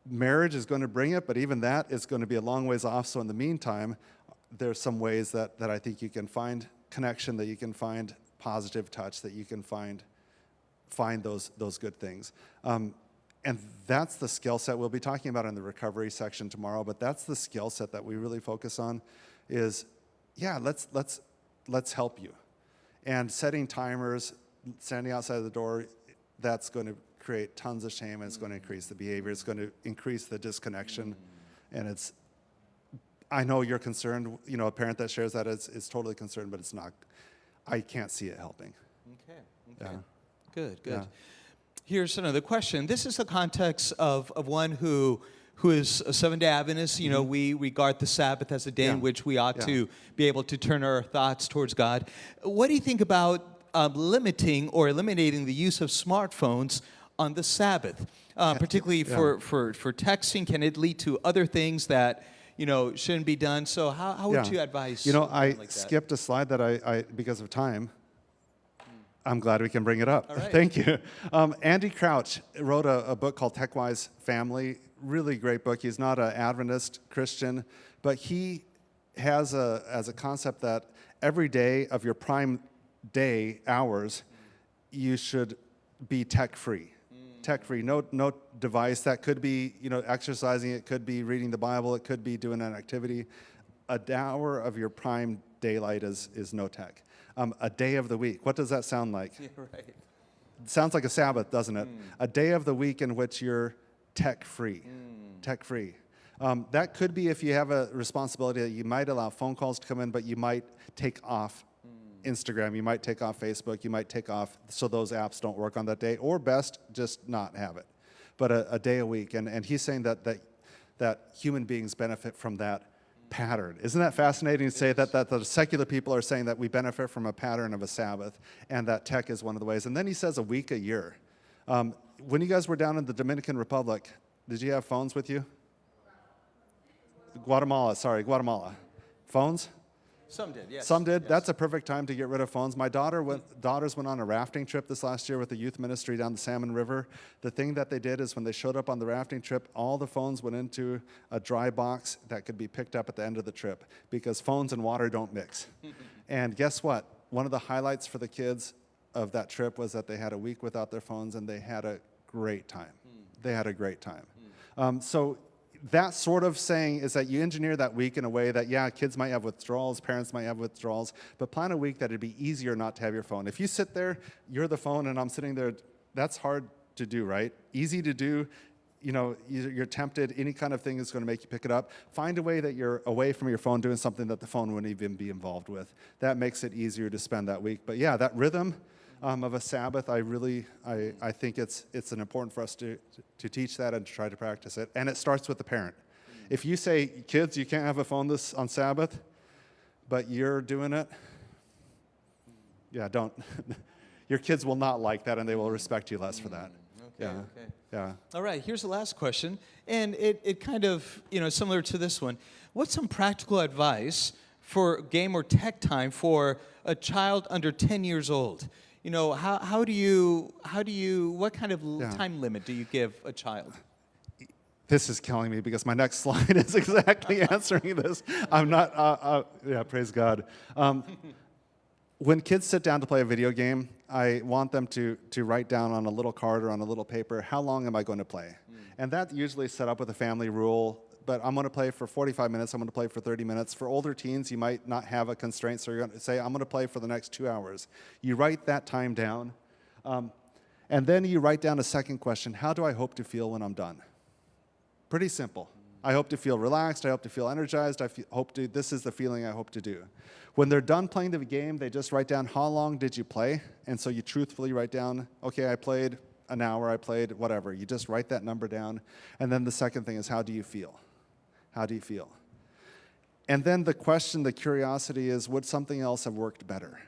Marriage is going to bring it, but even that is going to be a long ways off. So in the meantime, there's some ways that I think you can find connection, that you can find positive touch, that you can find those good things. And that's the skill set we'll be talking about in the recovery section tomorrow, but that's the skill set that we really focus on is, let's help you. And setting timers, standing outside the door, that's going to create tons of shame, and it's going to increase the behavior, it's going to increase the disconnection, and I know you're concerned, a parent that shares that is totally concerned, but it's not, I can't see it helping. Okay. Yeah. Good. Yeah. Here's another question. This is the context of one who who is a Seventh-day Adventist, we regard the Sabbath as a day in Yeah. which we ought Yeah. to be able to turn our thoughts towards God. What do you think about limiting or eliminating the use of smartphones on the Sabbath, particularly for texting? Can it lead to other things that shouldn't be done? So how would you advise? I something like that? skipped a slide that I because of time. I'm glad we can bring it up. All right. Thank you. Andy Crouch wrote a book called TechWise Family. Really great book. He's not an Adventist Christian, but he has as a concept that every day of your prime day hours, you should be tech-free. Tech-free, no device. That could be exercising. It could be reading the Bible. It could be doing an activity. An hour of your prime daylight is no tech. A day of the week. What does that sound like? Yeah, right. It sounds like a Sabbath, doesn't it? A day of the week in which you're tech-free. Tech-free. That could be if you have a responsibility that you might allow phone calls to come in, but you might take off Instagram, you might take off Facebook, you might take off so those apps don't work on that day, or best, just not have it. But a day a week. And he's saying that human beings benefit from that pattern. Isn't that fascinating to say that the secular people are saying that we benefit from a pattern of a Sabbath, and that tech is one of the ways. And then he says a week a year. When you guys were down in the Dominican Republic, did you have phones with you? Guatemala. Phones? Some did, yes. Some did. Yes. That's a perfect time to get rid of phones. My daughters went on a rafting trip this last year with the youth ministry down the Salmon River. The thing that they did is when they showed up on the rafting trip, all the phones went into a dry box that could be picked up at the end of the trip, because phones and water don't mix. And guess what? One of the highlights for the kids of that trip was that they had a week without their phones, and they had a great time. They had a great time. So that sort of saying is that you engineer that week in a way that, kids might have withdrawals, parents might have withdrawals, but plan a week that it'd be easier not to have your phone. If you sit there, you're the phone, and I'm sitting there, that's hard to do, right? Easy to do. You're tempted. Any kind of thing is going to make you pick it up. Find a way that you're away from your phone doing something that the phone wouldn't even be involved with. That makes it easier to spend that week. But that rhythm of a Sabbath, I think it's an important for us to teach that and to try to practice it. And it starts with the parent. If you say, kids, you can't have a phone on Sabbath, but you're doing it, don't. Your kids will not like that, and they will respect you less for that. Okay. Yeah. All right, here's the last question, and it kind of, similar to this one. What's some practical advice for game or tech time for a child under 10 years old? How do you, what kind of time limit do you give a child? This is killing me because my next slide is exactly answering this. I'm not, praise God. When kids sit down to play a video game, I want them to write down on a little card or on a little paper, how long am I going to play? And that usually is set up with a family rule, but I'm going to play for 45 minutes, I'm going to play for 30 minutes. For older teens, you might not have a constraint, so you're going to say, I'm going to play for the next 2 hours. You write that time down, and then you write down a second question, how do I hope to feel when I'm done? Pretty simple. I hope to feel relaxed, I hope to feel energized, this is the feeling I hope to do. When they're done playing the game, they just write down, how long did you play? And so you truthfully write down, okay, I played an hour, I played whatever. You just write that number down. And then the second thing is, how do you feel? How do you feel? And then the question, the curiosity is, would something else have worked better?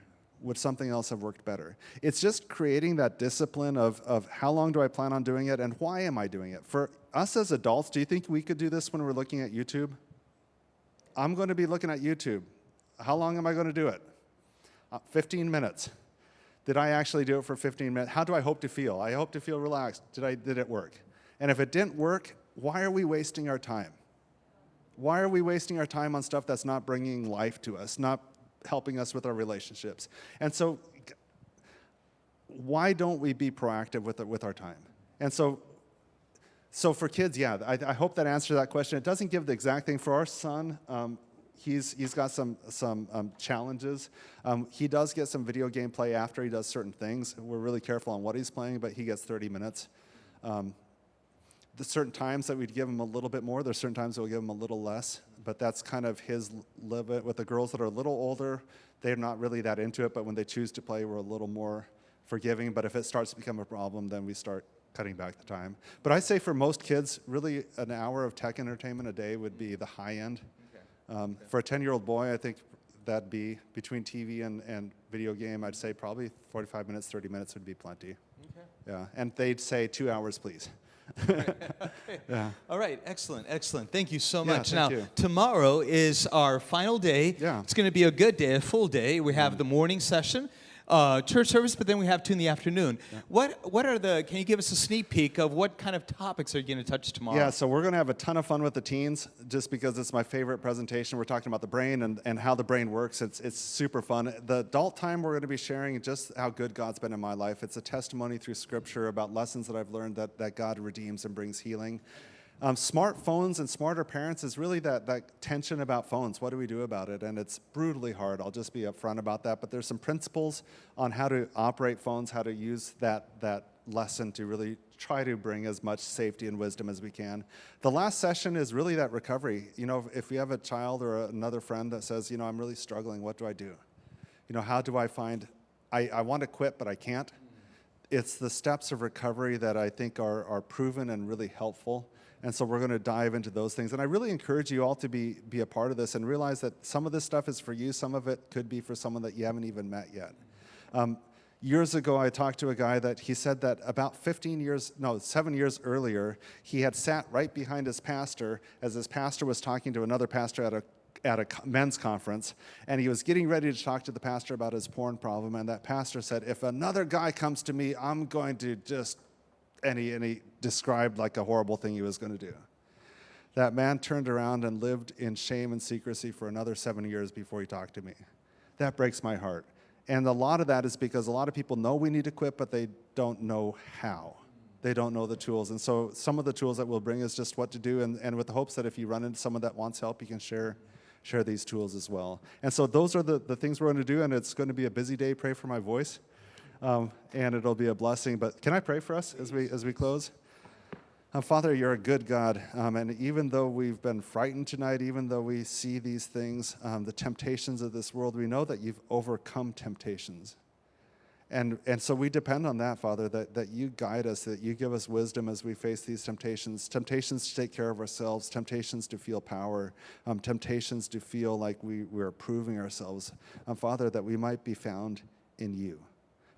Would something else have worked better? It's just creating that discipline of how long do I plan on doing it and why am I doing it? For us as adults, do you think we could do this when we're looking at YouTube? I'm going to be looking at YouTube. How long am I going to do it? 15 minutes. Did I actually do it for 15 minutes? How do I hope to feel? I hope to feel relaxed. Did it work? And if it didn't work, why are we wasting our time? Why are we wasting our time on stuff that's not bringing life to us, not helping us with our relationships? And so why don't we be proactive with our time? And so for kids, I hope that answers that question. It doesn't give the exact thing. For our son, he's got some challenges. He does get some video game play after he does certain things. We're really careful on what he's playing, but he gets 30 minutes. There's certain times that we'd give him a little bit more. There's certain times that we'll give him a little less. But that's kind of his limit. With the girls that are a little older, they're not really that into it. But when they choose to play, we're a little more forgiving. But if it starts to become a problem, then we start cutting back the time. But I say for most kids, really an hour of tech entertainment a day would be the high end. For a 10-year-old boy, I think that'd be between TV and video game, I'd say probably 45 minutes, 30 minutes would be plenty. Okay. Yeah, and they'd say 2 hours, please. Okay. Yeah. All right, excellent, excellent. Thank you so much. Thank now, you. Tomorrow is our final day. Yeah. It's going to be a good day, a full day. We have the morning session, church service, but then we have two in the afternoon. Yeah. What are can you give us a sneak peek of what kind of topics are you going to touch tomorrow? Yeah, so we're going to have a ton of fun with the teens, just because it's my favorite presentation. We're talking about the brain and how the brain works. It's super fun. The adult time, we're going to be sharing just how good God's been in my life. It's a testimony through Scripture about lessons that I've learned that God redeems and brings healing. Smartphones and smarter parents is really that tension about phones. What do we do about it? And it's brutally hard. I'll just be upfront about that. But there's some principles on how to operate phones, how to use that lesson to really try to bring as much safety and wisdom as we can. The last session is really that recovery. You know, if we have a child or another friend that says, you know, I'm really struggling, what do I do? You know, how do I find, I want to quit, but I can't. It's the steps of recovery that I think are proven and really helpful. And so we're going to dive into those things. And I really encourage you all to be a part of this and realize that some of this stuff is for you. Some of it could be for someone that you haven't even met yet. Years ago, I talked to a guy that he said that about 7 years earlier, he had sat right behind his pastor as his pastor was talking to another pastor at a men's conference, and he was getting ready to talk to the pastor about his porn problem, and that pastor said, if another guy comes to me, I'm going to just, and he described like a horrible thing he was going to do. That man turned around and lived in shame and secrecy for another 7 years before he talked to me. That breaks my heart. And a lot of that is because a lot of people know we need to quit, but they don't know how. They don't know the tools. And so some of the tools that we'll bring is just what to do, and with the hopes that if you run into someone that wants help, you can share these tools as well. And so those are the things we're going to do, and it's going to be a busy day. Pray for my voice, and it'll be a blessing. But can I pray for us as we close? Father, you're a good God, and even though we've been frightened tonight, even though we see these things, the temptations of this world, we know that you've overcome temptations. And so we depend on that, Father, that you guide us, that you give us wisdom as we face these temptations to take care of ourselves, temptations to feel power, temptations to feel like we're proving ourselves. Father, that we might be found in you.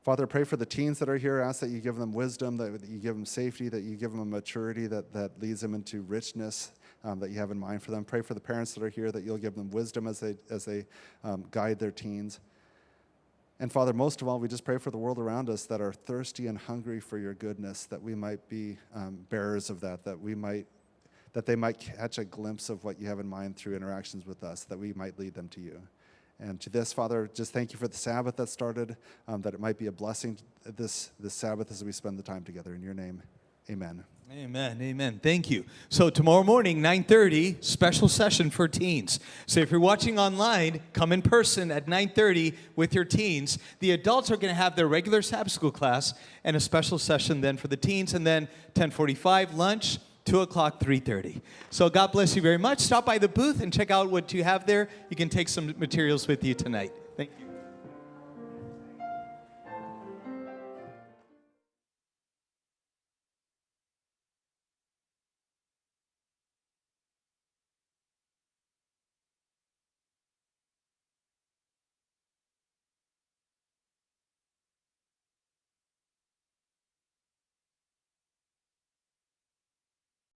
Father, pray for the teens that are here. Ask that you give them wisdom, that you give them safety, that you give them a maturity that leads them into richness that you have in mind for them. Pray for the parents that are here, that you'll give them wisdom as they guide their teens. And Father, most of all, we just pray for the world around us that are thirsty and hungry for your goodness, that we might be bearers of that they might catch a glimpse of what you have in mind through interactions with us, that we might lead them to you. And to this, Father, just thank you for the Sabbath that started, that it might be a blessing this Sabbath as we spend the time together. In your name, amen. Amen, amen. Thank you. So tomorrow morning, 9:30, special session for teens. So if you're watching online, come in person at 9:30 with your teens. The adults are going to have their regular Sabbath school class and a special session then for the teens, and then 10:45, lunch, 2 o'clock, 3:30. So God bless you very much. Stop by the booth and check out what you have there. You can take some materials with you tonight. Thank you.